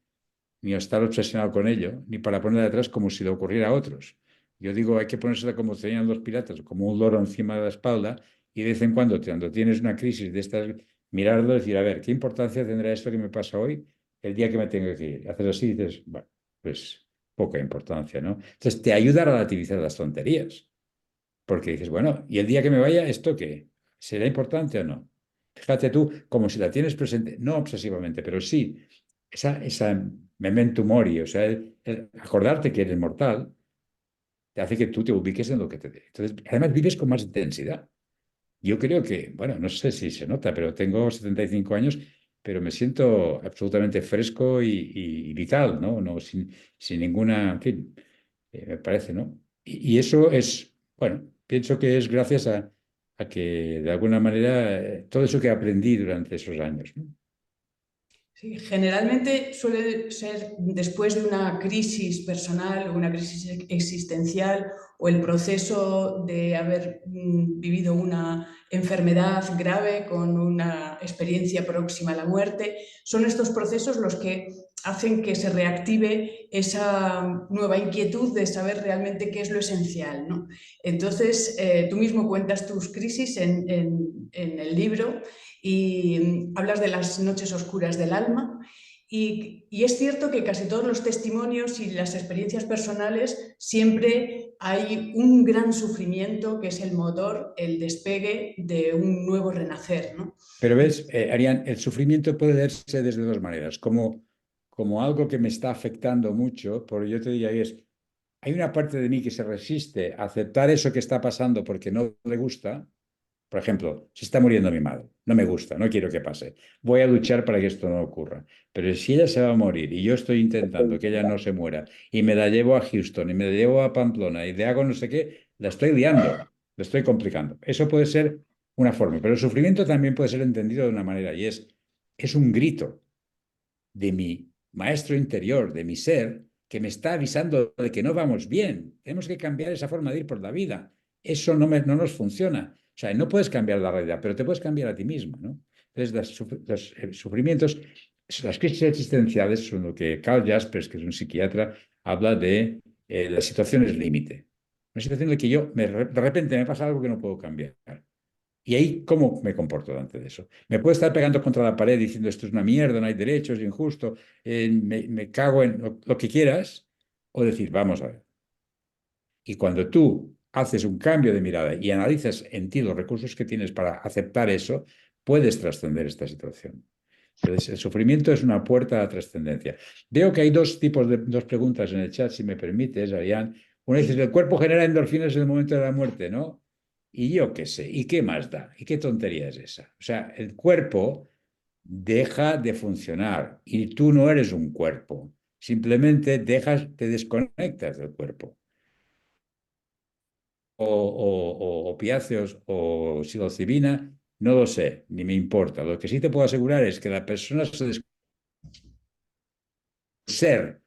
ni estar obsesionado con ello, ni para ponerla detrás como si le ocurriera a otros. Yo digo, hay que ponérsela como tenían los piratas, como un loro encima de la espalda, y de vez en cuando tienes una crisis de estas, mirarlo y decir, a ver, ¿qué importancia tendrá esto que me pasa hoy el día que me tengo que ir? Haces así y dices, bueno, pues poca importancia, ¿no? Entonces, te ayuda a relativizar las tonterías. Porque dices, bueno, ¿y el día que me vaya, esto qué? ¿Será importante o no? Fíjate tú, como si la tienes presente, no obsesivamente, pero sí, esa memento mori, o sea, el acordarte que eres mortal, te hace que tú te ubiques en lo que te dé. Entonces, además vives con más intensidad. Yo creo que, bueno, no sé si se nota, pero tengo 75 años, pero me siento absolutamente fresco y vital, ¿no? No, sin ninguna, en fin, me parece, ¿no? Y eso es, bueno, pienso que es gracias a que de alguna manera todo eso que aprendí durante esos años, ¿no? Sí, generalmente suele ser después de una crisis personal o una crisis existencial o el proceso de haber vivido una enfermedad grave con una experiencia próxima a la muerte. Son estos procesos los que hacen que se reactive esa nueva inquietud de saber realmente qué es lo esencial, ¿no? Entonces, tú mismo cuentas tus crisis en el libro y hablas de las noches oscuras del alma. Y es cierto que casi todos los testimonios y las experiencias personales siempre hay un gran sufrimiento que es el motor, el despegue de un nuevo renacer, ¿no? Pero ves, Arián, el sufrimiento puede verse desde dos maneras, como algo que me está afectando mucho, porque yo te diría, hay una parte de mí que se resiste a aceptar eso que está pasando porque no le gusta. Por ejemplo, se está muriendo mi madre, no me gusta, no quiero que pase. Voy a luchar para que esto no ocurra. Pero si ella se va a morir y yo estoy intentando que ella no se muera y me la llevo a Houston y me la llevo a Pamplona y le hago no sé qué, la estoy liando, la estoy complicando. Eso puede ser una forma, pero el sufrimiento también puede ser entendido de una manera y es un grito maestro interior de mi ser que me está avisando de que no vamos bien. Tenemos que cambiar esa forma de ir por la vida. Eso no nos funciona. O sea, no puedes cambiar la realidad, pero te puedes cambiar a ti mismo, ¿no? Entonces, los sufrimientos, las crisis existenciales son lo que Carl Jaspers, que es un psiquiatra, habla de las situaciones límite. Una situación en la que de repente me pasa algo que no puedo cambiar. Y ahí, ¿cómo me comporto delante de eso? Me puedo estar pegando contra la pared diciendo esto es una mierda, no hay derechos, es injusto, me cago en lo que quieras, o decir, vamos a ver. Y cuando tú haces un cambio de mirada y analizas en ti los recursos que tienes para aceptar eso, puedes trascender esta situación. Entonces, el sufrimiento es una puerta a la trascendencia. Veo que hay dos preguntas en el chat, si me permites, Arián. Una dice, Sí. el cuerpo genera endorfinas en el momento de la muerte, ¿no? Y yo qué sé, ¿y qué más da? ¿Y qué tontería es esa? O sea, el cuerpo deja de funcionar y tú no eres un cuerpo. Simplemente te desconectas del cuerpo. O opiáceos o psilocibina, no lo sé, ni me importa. Lo que sí te puedo asegurar es que la persona ser,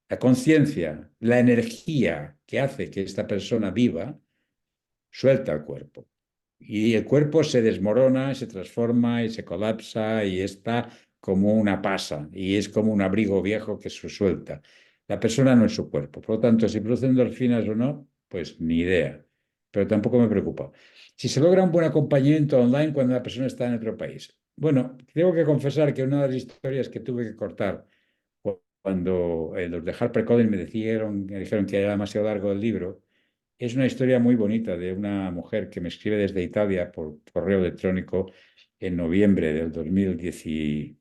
la conciencia, la energía que hace que esta persona viva, suelta el cuerpo. Y el cuerpo se desmorona, se transforma y se colapsa y está como una pasa y es como un abrigo viejo que se suelta. La persona no es su cuerpo. Por lo tanto, si producen endorfinas o no, pues ni idea. Pero tampoco me preocupa. Si se logra un buen acompañamiento online cuando la persona está en otro país. Bueno, tengo que confesar que una de las historias que tuve que cortar cuando los de HarperCollins me dijeron que era demasiado largo el libro, es una historia muy bonita de una mujer que me escribe desde Italia por correo electrónico en noviembre del 2017.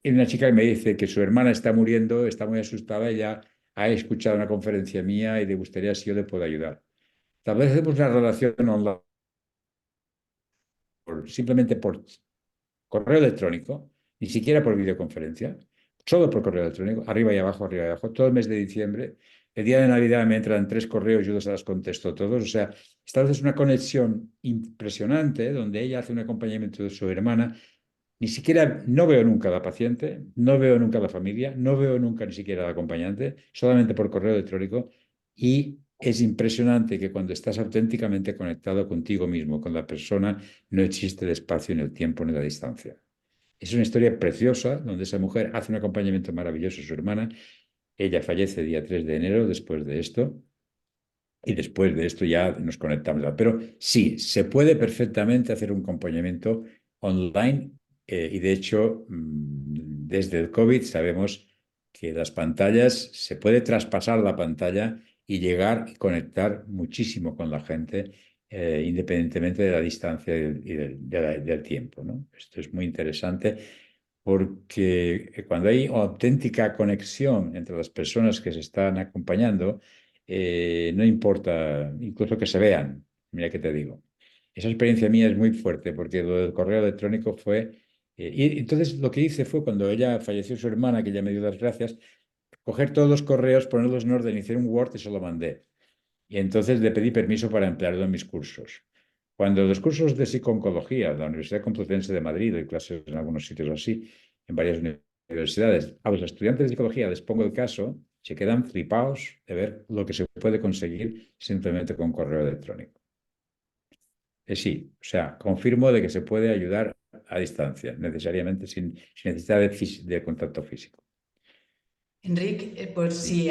Y una chica que me dice que su hermana está muriendo, está muy asustada, ella ha escuchado una conferencia mía y le gustaría si yo le puedo ayudar. Establecemos una relación online simplemente por correo electrónico, ni siquiera por videoconferencia, solo por correo electrónico, arriba y abajo, todo el mes de diciembre. El día de Navidad me entran 3 correos, yo se las contesto todos. O sea, estableces una conexión impresionante donde ella hace un acompañamiento de su hermana. Ni siquiera, no veo nunca a la paciente, no veo nunca a la familia, no veo nunca ni siquiera al acompañante, solamente por correo electrónico. Y es impresionante que cuando estás auténticamente conectado contigo mismo, con la persona, no existe el espacio, ni el tiempo, ni la distancia. Es una historia preciosa donde esa mujer hace un acompañamiento maravilloso a su hermana. Ella fallece el día 3 de enero después de esto. Y después de esto ya nos conectamos. Pero sí, se puede perfectamente hacer un acompañamiento online y de hecho, desde el COVID sabemos que las pantallas, se puede traspasar la pantalla y llegar y conectar muchísimo con la gente, independientemente de la distancia y del tiempo, ¿no? Esto es muy interesante porque cuando hay auténtica conexión entre las personas que se están acompañando, no importa, incluso que se vean, mira que te digo. Esa experiencia mía es muy fuerte porque lo del correo electrónico fue... y entonces lo que hice fue cuando ella falleció su hermana, que ella me dio las gracias, coger todos los correos, ponerlos en orden, hice un Word y se lo mandé. Y entonces le pedí permiso para emplearlo en mis cursos. Cuando los cursos de psico-oncología de la Universidad Complutense de Madrid, doy clases en algunos sitios así, en varias universidades, a los estudiantes de psicología les pongo el caso, se quedan flipados de ver lo que se puede conseguir simplemente con correo electrónico. Sí, o sea, confirmo de que se puede ayudar a distancia, necesariamente sin necesidad de contacto físico. Enrique, por Sí. si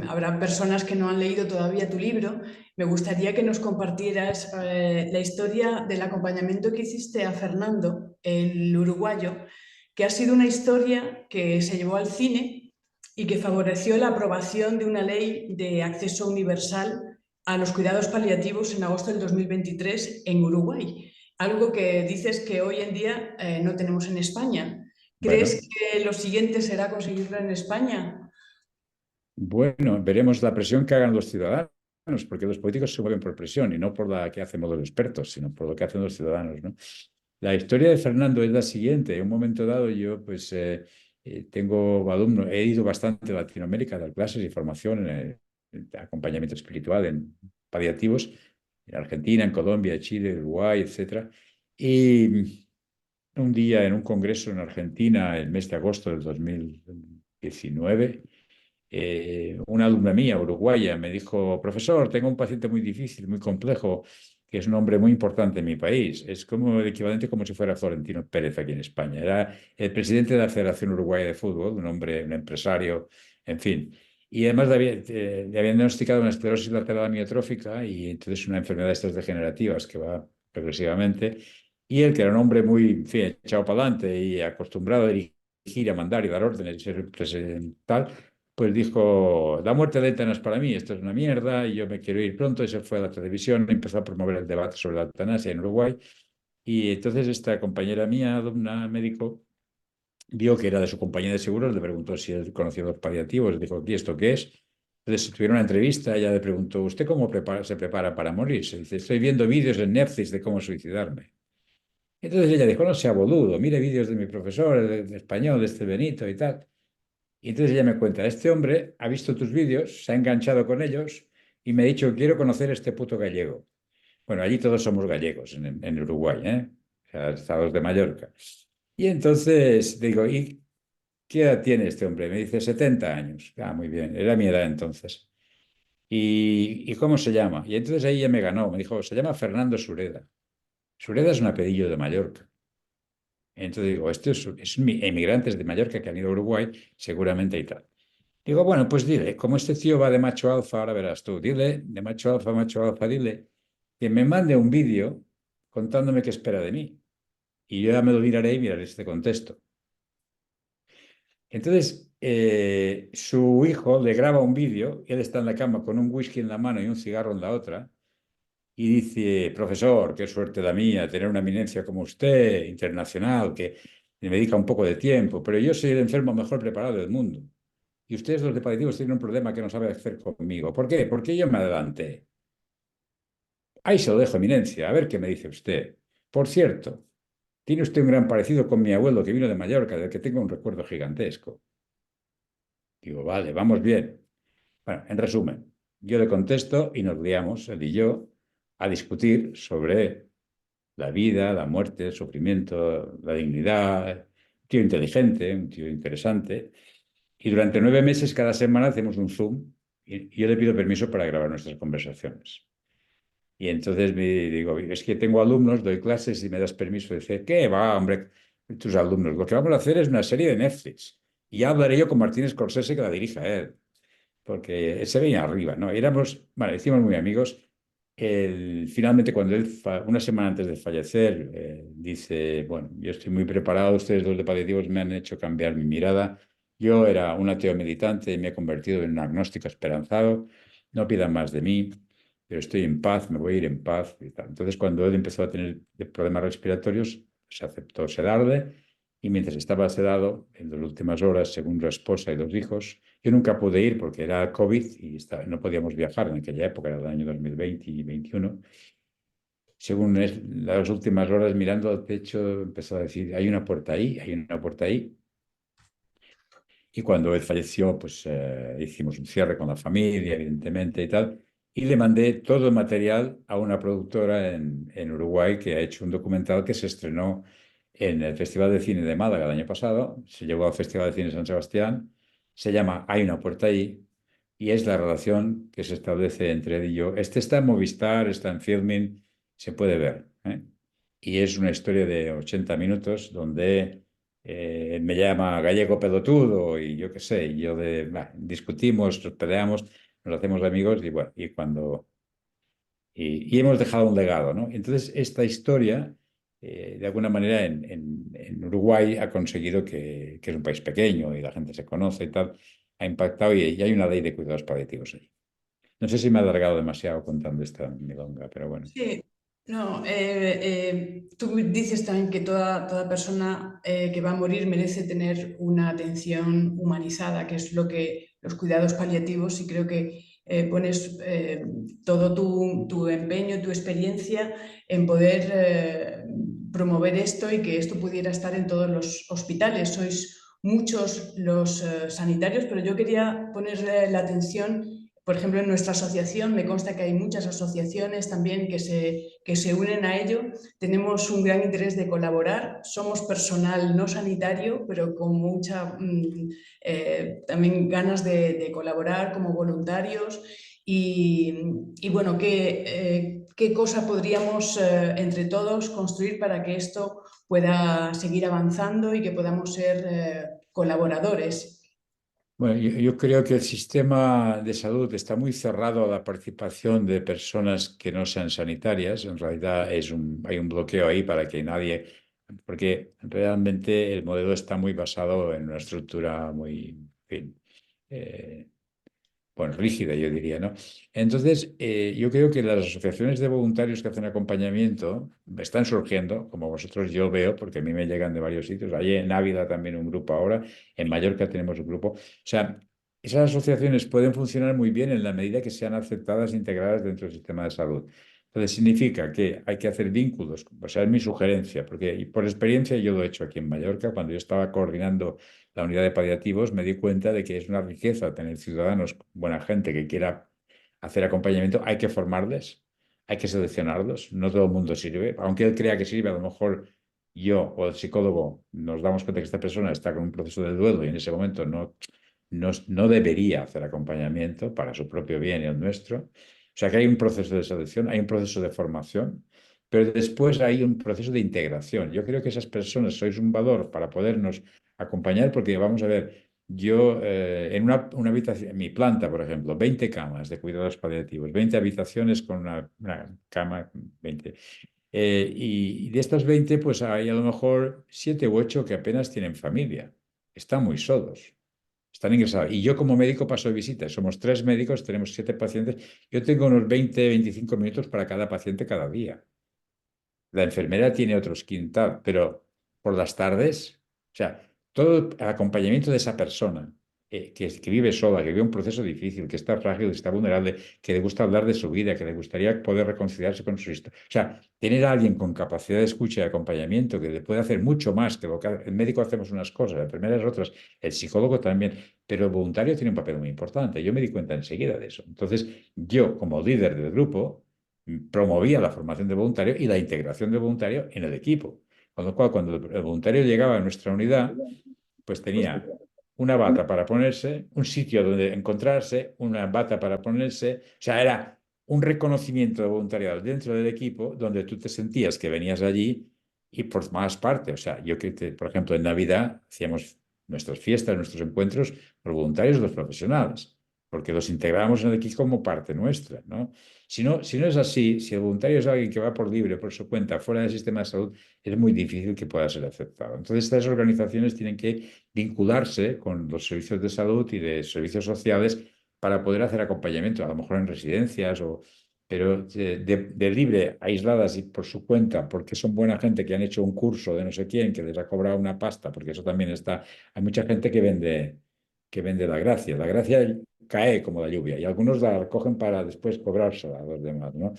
habrá personas que no han leído todavía tu libro, me gustaría que nos compartieras la historia del acompañamiento que hiciste a Fernando, el uruguayo, que ha sido una historia que se llevó al cine y que favoreció la aprobación de una ley de acceso universal a los cuidados paliativos en agosto del 2023 en Uruguay, algo que dices que hoy en día no tenemos en España. ¿Crees Bueno, que lo siguiente será conseguirlo en España? bueno, veremos la presión que hagan los ciudadanos, porque los políticos se mueven por presión y no por la que hacen los expertos, sino por lo que hacen los ciudadanos, ¿no? La historia de Fernando es la siguiente. En un momento dado yo pues tengo alumnos, he ido bastante a Latinoamérica a dar clases y formación en acompañamiento espiritual, en paliativos, en Argentina, en Colombia, Chile, Uruguay, etcétera. Y un día en un congreso en Argentina, el mes de agosto del 2019, una alumna mía, uruguaya, me dijo, profesor, tengo un paciente muy difícil, muy complejo, que es un hombre muy importante en mi país. Es como el equivalente como si fuera Florentino Pérez aquí en España. Era el presidente de la Federación Uruguaya de Fútbol, un hombre, un empresario, en fin. Y además le habían diagnosticado una esclerosis lateral amiotrófica y entonces una enfermedad de estas degenerativas que va progresivamente. Y él, que era un hombre muy, en fin, echado para adelante y acostumbrado a dirigir, a mandar y dar órdenes y ser tal, pues dijo, la muerte lenta no es para mí, esto es una mierda y yo me quiero ir pronto. Y se fue a la televisión, empezó a promover el debate sobre la eutanasia en Uruguay. Y entonces esta compañera mía, una médico, vio que era de su compañía de seguros, le preguntó si él conocía los paliativos, le dijo, ¿y esto qué es? Entonces tuvieron una entrevista, ella le preguntó, ¿usted cómo se prepara para morirse? Dice, estoy viendo vídeos en Netflix de cómo suicidarme. Entonces ella dijo, no sea boludo, mire vídeos de mi profesor, de español, de este Benito y tal. Y entonces ella me cuenta, este hombre ha visto tus vídeos, se ha enganchado con ellos y me ha dicho, quiero conocer a este puto gallego. Bueno, allí todos somos gallegos en Uruguay, ¿eh? O sea, estados de Mallorca. Y entonces digo, ¿y qué edad tiene este hombre? Me dice 70 años. Ah, muy bien, era mi edad entonces. ¿Y cómo se llama? Y entonces ahí ya me ganó, me dijo, se llama Fernando Sureda. Sureda es un apellido de Mallorca. Entonces digo, estos emigrantes de Mallorca que han ido a Uruguay, seguramente y tal. Digo, bueno, pues dile, como este tío va de macho alfa, ahora verás tú, dile, de macho alfa, dile, que me mande un vídeo contándome qué espera de mí. Y yo ya me lo miraré y miraré este contexto. Entonces, su hijo le graba un vídeo, él está en la cama con un whisky en la mano y un cigarro en la otra, y dice, profesor, qué suerte la mía, tener una eminencia como usted, internacional, que me dedica un poco de tiempo, pero yo soy el enfermo mejor preparado del mundo. Y ustedes, los de paliativos, tienen un problema que no saben hacer conmigo. ¿Por qué? Porque yo me adelanté. Ahí se lo dejo, eminencia, a ver qué me dice usted. Por cierto, tiene usted un gran parecido con mi abuelo que vino de Mallorca, del que tengo un recuerdo gigantesco. Digo, vale, vamos bien. Bueno, en resumen, yo le contesto y nos liamos, él y yo, a discutir sobre la vida, la muerte, el sufrimiento, la dignidad. Un tío inteligente, un tío interesante. Y durante 9 meses, cada semana, hacemos un Zoom y yo le pido permiso para grabar nuestras conversaciones. Y entonces me digo, es que tengo alumnos, doy clases y me das permiso. Dice, ¿qué va, hombre? Tus alumnos, lo que vamos a hacer es una serie de Netflix. Y ya hablaré yo con Martín Scorsese que la dirija él, porque él se venía arriba, ¿no? Éramos, bueno, hicimos muy amigos. Finalmente, cuando él, una semana antes de fallecer, dice, bueno, yo estoy muy preparado, ustedes los de paliativos me han hecho cambiar mi mirada. Yo era un ateo militante y me he convertido en un agnóstico esperanzado. No pidan más de mí, pero estoy en paz, me voy a ir en paz y tal. Entonces, cuando él empezó a tener problemas respiratorios, se aceptó sedarle y mientras estaba sedado, en las últimas horas, según la esposa y los hijos, yo nunca pude ir porque era COVID y no podíamos viajar en aquella época, era el año 2020 y 2021. Según las últimas horas, mirando al techo, empezó a decir, hay una puerta ahí, hay una puerta ahí. Y cuando él falleció, pues hicimos un cierre con la familia, evidentemente y tal. Y le mandé todo el material a una productora en Uruguay que ha hecho un documental que se estrenó en el Festival de Cine de Málaga el año pasado. Se llevó al Festival de Cine de San Sebastián. Se llama Hay una puerta ahí. Y es la relación que se establece entre él y yo. Este está en Movistar, está en Filmin, se puede ver, ¿eh? Y es una historia de 80 minutos donde me llama gallego pelotudo y yo qué sé, y yo discutimos, nos peleamos, nos hacemos amigos y bueno, y hemos dejado un legado, ¿no? Entonces, esta historia, de alguna manera, en Uruguay ha conseguido que es un país pequeño y la gente se conoce y tal, ha impactado y hay una ley de cuidados paliativos ahí. No sé si me he alargado demasiado contando esta milonga, pero bueno. Sí, no, tú dices también que toda persona que va a morir merece tener una atención humanizada, que es lo que los cuidados paliativos, y creo que pones todo tu empeño, tu experiencia en poder promover esto y que esto pudiera estar en todos los hospitales. Sois muchos los sanitarios, pero yo quería poner la atención por ejemplo, en nuestra asociación, me consta que hay muchas asociaciones también que se unen a ello. Tenemos un gran interés de colaborar. Somos personal no sanitario, pero con mucha también ganas de colaborar como voluntarios. Y bueno, ¿qué cosa podríamos entre todos construir para que esto pueda seguir avanzando y que podamos ser colaboradores? Bueno, yo creo que el sistema de salud está muy cerrado a la participación de personas que no sean sanitarias. En realidad hay un bloqueo ahí para que nadie, porque realmente el modelo está muy basado en una estructura muy, en fin, eh, bueno, rígida, yo diría, ¿no? Entonces, yo creo que las asociaciones de voluntarios que hacen acompañamiento están surgiendo, como vosotros yo veo, porque a mí me llegan de varios sitios. Hay en Ávila también un grupo ahora, en Mallorca tenemos un grupo. O sea, esas asociaciones pueden funcionar muy bien en la medida que sean aceptadas e integradas dentro del sistema de salud. Entonces, significa que hay que hacer vínculos, o sea, es mi sugerencia, porque y por experiencia yo lo he hecho aquí en Mallorca, cuando yo estaba coordinando la unidad de paliativos, me di cuenta de que es una riqueza tener ciudadanos, buena gente que quiera hacer acompañamiento. Hay que formarles, hay que seleccionarlos. No todo el mundo sirve. Aunque él crea que sirve, a lo mejor yo o el psicólogo nos damos cuenta que esta persona está con un proceso de duelo y en ese momento no debería hacer acompañamiento para su propio bien y el nuestro. O sea que hay un proceso de selección, hay un proceso de formación. Pero después hay un proceso de integración. Yo creo que esas personas sois un valor para podernos acompañar, porque vamos a ver, yo en una habitación, en mi planta, por ejemplo, 20 camas de cuidados paliativos, 20 habitaciones con una cama, 20. Y de estas 20 pues hay a lo mejor 7 u 8 que apenas tienen familia, están muy solos. Están ingresados. Y yo como médico paso de visita. Somos 3 médicos, tenemos 7 pacientes. Yo tengo unos 20, 25 minutos para cada paciente cada día. La enfermera tiene otros 15, pero por las tardes, o sea, todo el acompañamiento de esa persona que vive sola, que vive un proceso difícil, que está frágil, que está vulnerable, que le gusta hablar de su vida, que le gustaría poder reconciliarse con su historia. O sea, tener a alguien con capacidad de escucha y acompañamiento que le puede hacer mucho más que lo que el médico hacemos unas cosas, la enfermera es otras, el psicólogo también, pero el voluntario tiene un papel muy importante. Yo me di cuenta enseguida de eso. Entonces, yo como líder del grupo promovía la formación de voluntario y la integración de voluntario en el equipo. Con lo cual, cuando el voluntario llegaba a nuestra unidad, pues tenía una bata para ponerse, un sitio donde encontrarse, una bata para ponerse, o sea, era un reconocimiento de voluntariado dentro del equipo donde tú te sentías que venías allí y formabas parte. O sea, yo que, por ejemplo, en Navidad hacíamos nuestras fiestas, nuestros encuentros, los voluntarios y los profesionales, porque los integrábamos en el equipo como parte nuestra, ¿no? Si no es así, si el voluntario es alguien que va por libre, por su cuenta, fuera del sistema de salud, es muy difícil que pueda ser aceptado. Entonces, estas organizaciones tienen que vincularse con los servicios de salud y de servicios sociales para poder hacer acompañamiento, a lo mejor en residencias, pero de libre, aisladas y por su cuenta, porque son buena gente que han hecho un curso de no sé quién, que les ha cobrado una pasta, porque eso también está. Hay mucha gente que vende la gracia. La gracia cae como la lluvia y algunos la recogen para después cobrársela a los demás, ¿no?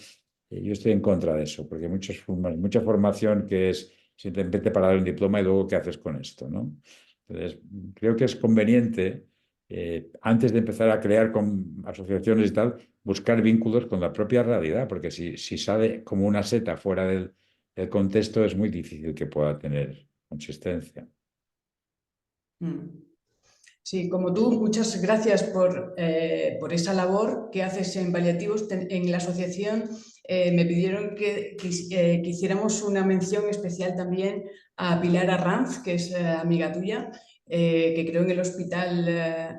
Yo estoy en contra de eso, porque hay mucha formación que es simplemente para dar un diploma y luego qué haces con esto, ¿no? Entonces, creo que es conveniente, antes de empezar a crear con asociaciones y tal, buscar vínculos con la propia realidad, porque si sale como una seta fuera del contexto, es muy difícil que pueda tener consistencia. Mm. Sí, como tú, muchas gracias por esa labor que haces en paliativos. En la asociación me pidieron que hiciéramos una mención especial también a Pilar Arranz, que es amiga tuya, que creó en el Hospital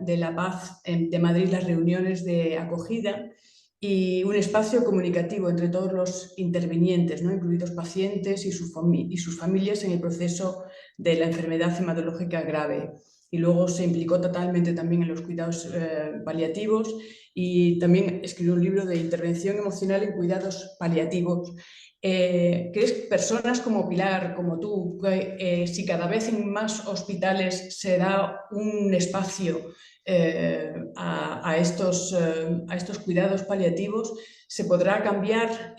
de la Paz de Madrid las reuniones de acogida y un espacio comunicativo entre todos los intervinientes, ¿no? Incluidos pacientes y sus familias en el proceso de la enfermedad hematológica grave. Y luego se implicó totalmente también en los cuidados paliativos y también escribió un libro de intervención emocional en cuidados paliativos. ¿Crees que personas como Pilar, como tú, si cada vez en más hospitales se da un espacio a estos cuidados paliativos, se podrá cambiar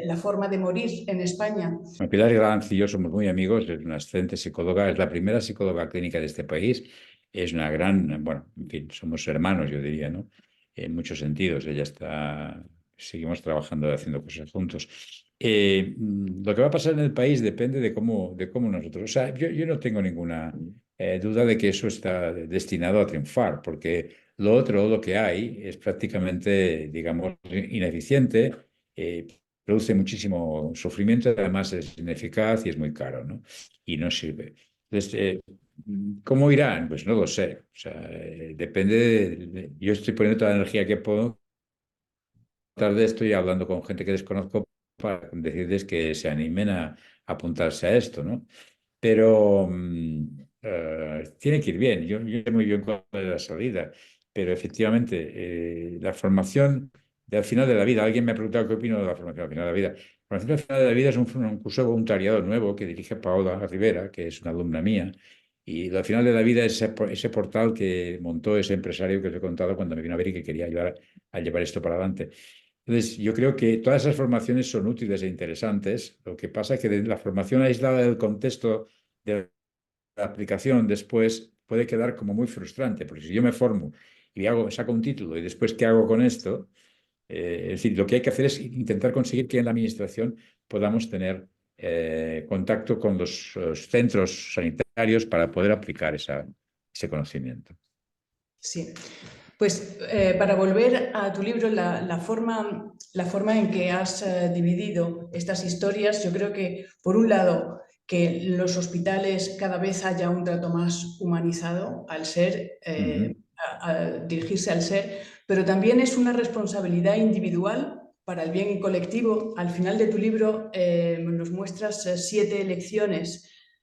la forma de morir en España? Bueno, Pilar Granz y yo somos muy amigos, es una excelente psicóloga, es la primera psicóloga clínica de este país, es una gran, bueno, en fin, somos hermanos, yo diría, ¿no? en muchos sentidos. Seguimos trabajando, haciendo cosas juntos. Lo que va a pasar en el país depende de cómo nosotros. O sea, yo no tengo ninguna duda de que eso está destinado a triunfar, porque lo otro, lo que hay, es prácticamente, digamos, ineficiente, produce muchísimo sufrimiento, además es ineficaz y es muy caro, ¿no? Y no sirve. Entonces, ¿cómo irán? Pues no lo sé. O sea, depende yo estoy poniendo toda la energía que puedo. Tarde estoy hablando con gente que desconozco para decirles que se animen a apuntarse a esto, ¿no? Pero tiene que ir bien. Yo sé muy bien cuál es la salida, pero efectivamente la formación al final de la vida. Alguien me ha preguntado qué opino de la formación al final de la vida. La formación al final de la vida es un curso de voluntariado nuevo que dirige Paola Rivera, que es una alumna mía. Y al final de la vida es ese portal que montó ese empresario que os he contado cuando me vino a ver y que quería ayudar a llevar esto para adelante. Entonces, yo creo que todas esas formaciones son útiles e interesantes. Lo que pasa es que la formación aislada del contexto de la aplicación después puede quedar como muy frustrante, porque si yo me formo y saco un título y después ¿qué hago con esto? Es decir, lo que hay que hacer es intentar conseguir que en la administración podamos tener contacto con los centros sanitarios para poder aplicar ese conocimiento. Sí. Pues para volver a tu libro, la forma en que has dividido estas historias, yo creo que, por un lado, que en los hospitales cada vez haya un trato más humanizado al ser, Ujú. a dirigirse al ser, pero también es una responsabilidad individual para el bien colectivo. Al final de tu libro nos muestras siete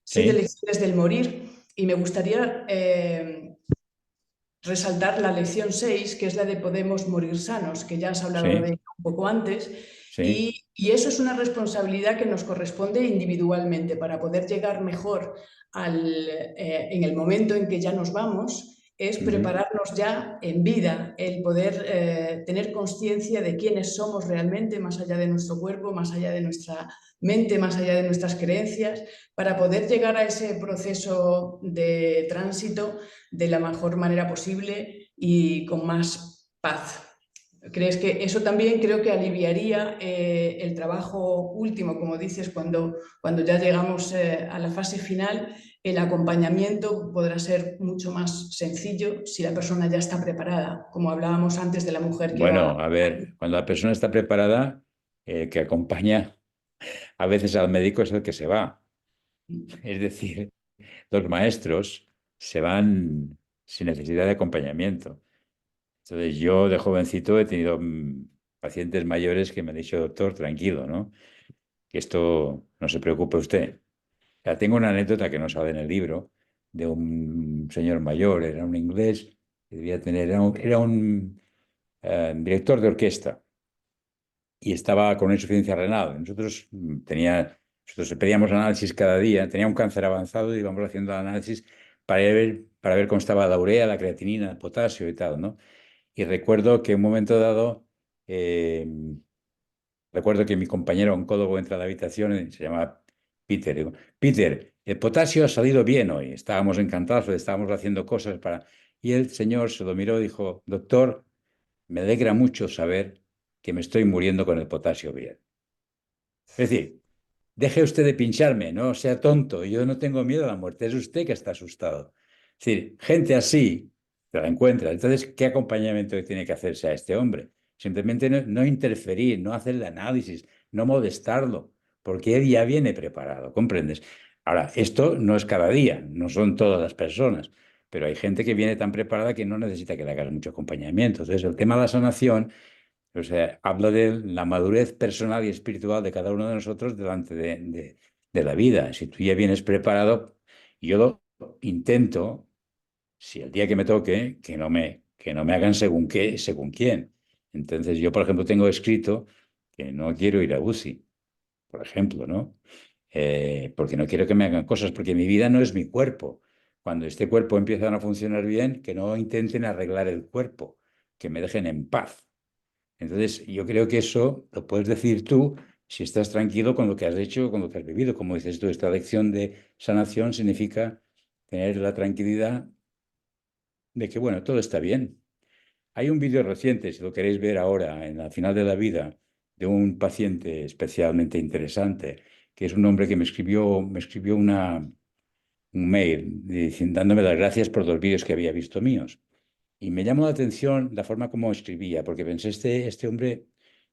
Sí, lecciones del morir, y me gustaría resaltar la lección 6, que es la de podemos morir sanos, que ya has hablado de sí, ello un poco antes, sí. y eso es una responsabilidad que nos corresponde individualmente para poder llegar mejor en el momento en que ya nos vamos. Es Ujú. prepararnos ya en vida, el poder tener conciencia de quiénes somos realmente, más allá de nuestro cuerpo, más allá de nuestra mente, más allá de nuestras creencias, para poder llegar a ese proceso de tránsito de la mejor manera posible y con más paz. ¿Crees que eso también creo que aliviaría el trabajo último, como dices, cuando ya llegamos a la fase final? El acompañamiento podrá ser mucho más sencillo si la persona ya está preparada, como hablábamos antes de la mujer que va. Bueno, a ver, cuando la persona está preparada, que acompaña a veces al médico es el que se va. Es decir, los maestros se van sin necesidad de acompañamiento. Entonces, yo de jovencito he tenido pacientes mayores que me han dicho, doctor, tranquilo, ¿no? Que esto no se preocupe usted. O sea, tengo una anécdota que no sale en el libro de un señor mayor, era un inglés, que debía tener, era un director de orquesta y estaba con una insuficiencia renal. Nosotros pedíamos análisis cada día, tenía un cáncer avanzado y íbamos haciendo análisis para ver cómo estaba la urea, la creatinina, el potasio y tal, ¿no? Y recuerdo que en un momento dado, eh, recuerdo que mi compañero oncólogo entra a la habitación y se llama Peter. Digo, Peter, el potasio ha salido bien hoy. Estábamos encantados, estábamos haciendo cosas para... Y el señor se lo miró y dijo, doctor, me alegra mucho saber que me estoy muriendo con el potasio bien. Es decir, deje usted de pincharme, no sea tonto, yo no tengo miedo a la muerte, es usted que está asustado. Es decir, gente así se la encuentra. Entonces, ¿qué acompañamiento tiene que hacerse a este hombre? Simplemente no interferir, no hacer el análisis, no molestarlo, porque él ya viene preparado, ¿comprendes? Ahora, esto no es cada día, no son todas las personas, pero hay gente que viene tan preparada que no necesita que le hagas mucho acompañamiento. Entonces, el tema de la sanación, o sea, hablo de la madurez personal y espiritual de cada uno de nosotros delante de la vida. Si tú ya vienes preparado, yo lo intento, si el día que me toque, que no me hagan según qué, según quién. Entonces, yo, por ejemplo, tengo escrito que no quiero ir a UCI, por ejemplo, ¿no? Porque no quiero que me hagan cosas, porque mi vida no es mi cuerpo. Cuando este cuerpo empieza a no funcionar bien, que no intenten arreglar el cuerpo, que me dejen en paz. Entonces, yo creo que eso lo puedes decir tú si estás tranquilo con lo que has hecho, con lo que has vivido. Como dices tú, esta lección de sanación significa tener la tranquilidad de que, bueno, todo está bien. Hay un vídeo reciente, si lo queréis ver ahora, en la final de la vida, de un paciente especialmente interesante, que es un hombre que me escribió un mail dándome las gracias por los vídeos que había visto míos. Y me llamó la atención la forma como escribía, porque pensé, este hombre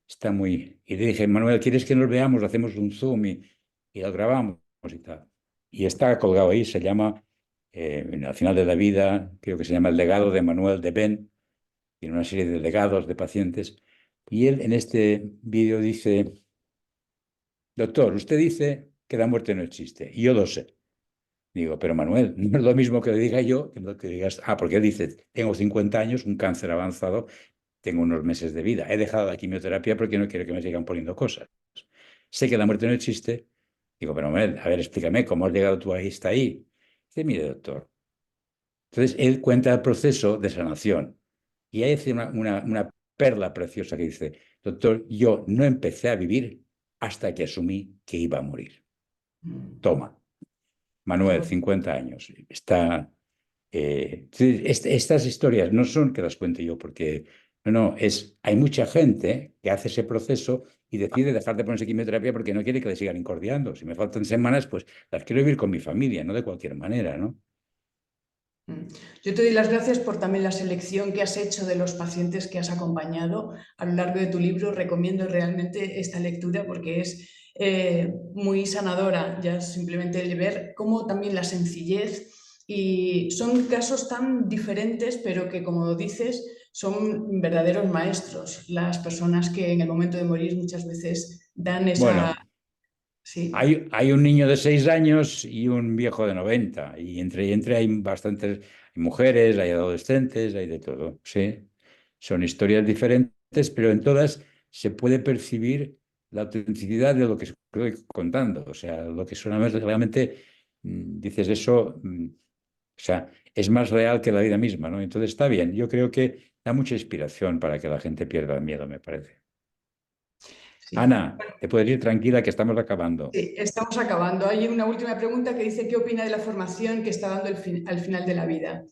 está muy... Y le dije, Manuel, ¿quieres que nos veamos? Hacemos un Zoom y lo grabamos y tal. Y está colgado ahí, se llama, al final de la vida, creo que se llama El legado de Manuel de Ben, tiene una serie de legados de pacientes. Y él en este vídeo dice, doctor, usted dice que la muerte no existe, y yo lo sé. Digo, pero Manuel, no es lo mismo que le diga yo que lo que digas. Ah, porque él dice, tengo 50 años, un cáncer avanzado, tengo unos meses de vida. He dejado la quimioterapia porque no quiero que me sigan poniendo cosas. Sé que la muerte no existe. Digo, pero Manuel, a ver, explícame, ¿cómo has llegado tú ahí, hasta ahí? Dice, mire, doctor. Entonces, él cuenta el proceso de sanación. Y ahí hace una perla preciosa que dice, doctor, yo no empecé a vivir hasta que asumí que iba a morir. Toma. Qué Manuel, bonito. 50 años. Estas historias no son que las cuente yo porque, no, hay mucha gente que hace ese proceso y decide dejar de ponerse quimioterapia porque no quiere que le sigan incordiando. Si me faltan semanas, pues las quiero vivir con mi familia, no de cualquier manera, ¿no? Mm. Yo te doy las gracias por también la selección que has hecho de los pacientes que has acompañado a lo largo de tu libro. Recomiendo realmente esta lectura porque es muy sanadora, ya simplemente el ver cómo también la sencillez y son casos tan diferentes, pero que como dices, son verdaderos maestros. Las personas que en el momento de morir muchas veces dan esa... Bueno, Sí. hay un niño de 6 años y un viejo de 90 y entre hay bastantes, hay mujeres, hay adolescentes, hay de todo, sí. Son historias diferentes, pero en todas se puede percibir la autenticidad de lo que estoy contando. O sea, lo que suena más realmente, dices eso, o sea, es más real que la vida misma, ¿no? Entonces está bien. Yo creo que da mucha inspiración para que la gente pierda el miedo, me parece. Sí. Ana, te puedes ir tranquila que estamos acabando. Sí, estamos acabando. Hay una última pregunta que dice, ¿qué opina de la formación que está dando al final de la vida?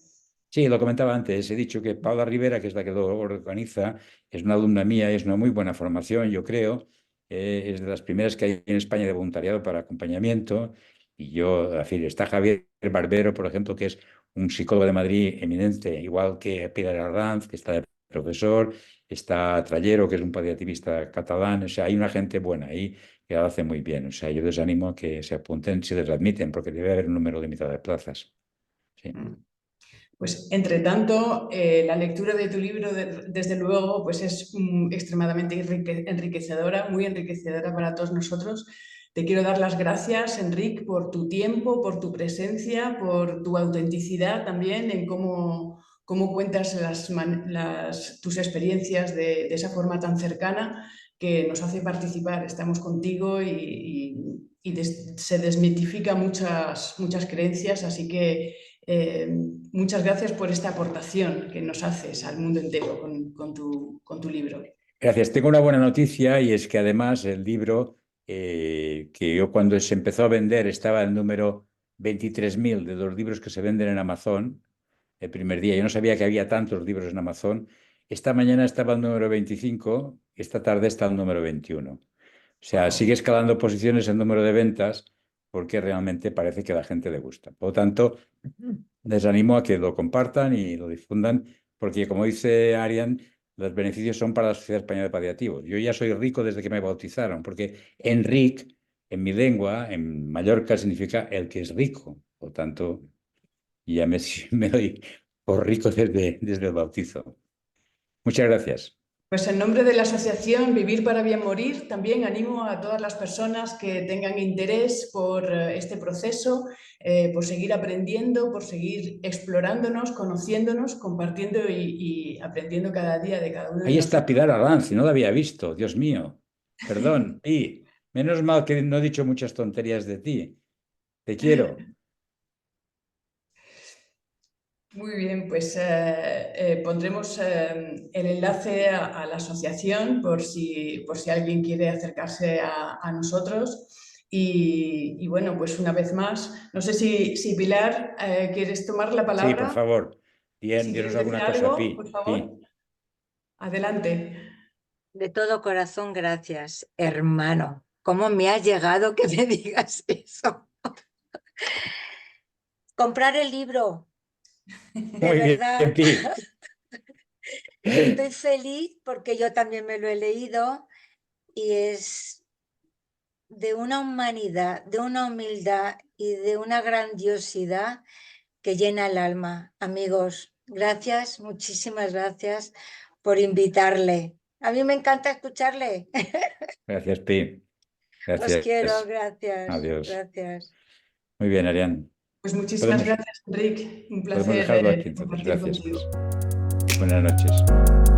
Sí, lo comentaba antes. He dicho que Paula Rivera, que es la que lo organiza, es una alumna mía, es una muy buena formación, yo creo. Es de las primeras que hay en España de voluntariado para acompañamiento. Y yo, en fin, está Javier Barbero, por ejemplo, que es un psicólogo de Madrid eminente, igual que Pilar Arranz, que está de profesor. Está Trallero, que es un paliativista catalán. O sea, hay una gente buena ahí que lo hace muy bien. O sea, yo les animo a que se apunten si les admiten, porque debe haber un número limitado de plazas. Sí. Pues, entre tanto, la lectura de tu libro, desde luego, pues es extremadamente enriquecedora, muy enriquecedora para todos nosotros. Te quiero dar las gracias, Enric, por tu tiempo, por tu presencia, por tu autenticidad también en cómo cuentas tus experiencias de esa forma tan cercana que nos hace participar. Estamos contigo y se desmitifica muchas creencias, así que muchas gracias por esta aportación que nos haces al mundo entero con tu libro. Gracias. Tengo una buena noticia y es que además el libro, que yo cuando se empezó a vender estaba el número 23.000 de los libros que se venden en Amazon el primer día. Yo no sabía que había tantos libros en Amazon. Esta mañana estaba el número 25, esta tarde está el número 21. O sea, Wow. sigue escalando posiciones el número de ventas porque realmente parece que a la gente le gusta. Por lo tanto, les animo a que lo compartan y lo difundan, porque como dice Arian, los beneficios son para la Sociedad Española de Paliativos. Yo ya soy rico desde que me bautizaron, porque Enric, en mi lengua, en Mallorca, significa el que es rico. Por lo tanto, ya me doy por rico desde el bautizo. Muchas gracias. Pues en nombre de la asociación Vivir para Bien Morir, también animo a todas las personas que tengan interés por este proceso, por seguir aprendiendo, por seguir explorándonos, conociéndonos, compartiendo y aprendiendo cada día de cada uno de Ahí está nosotros. Pilar Arranz, si no la había visto, Dios mío. Perdón. Y menos mal que no he dicho muchas tonterías de ti. Te quiero. Muy bien, pues pondremos el enlace a la asociación por si alguien quiere acercarse a nosotros. Y bueno, pues una vez más, no sé si Pilar, ¿quieres tomar la Sí, por palabra? favor. Bien, Si dinos quieres decir alguna cosa, algo, por Pi. favor. Pi. Adelante. De todo corazón, gracias, hermano. ¿Cómo me ha llegado que me digas eso? Comprar el libro, de Muy verdad. bien, Pi. Estoy feliz porque yo también me lo he leído y es de una humanidad, de una humildad y de una grandiosidad que llena el alma. Amigos, gracias, muchísimas gracias por invitarle. A mí me encanta escucharle. Gracias, Pi. Os quiero, Gracias. gracias, Adiós. gracias. Muy bien, Ariane. Pues muchísimas Podemos, gracias, Enrique. Un podemos placer dejarlo aquí entonces. compartir Gracias, contigo. pues. Buenas noches.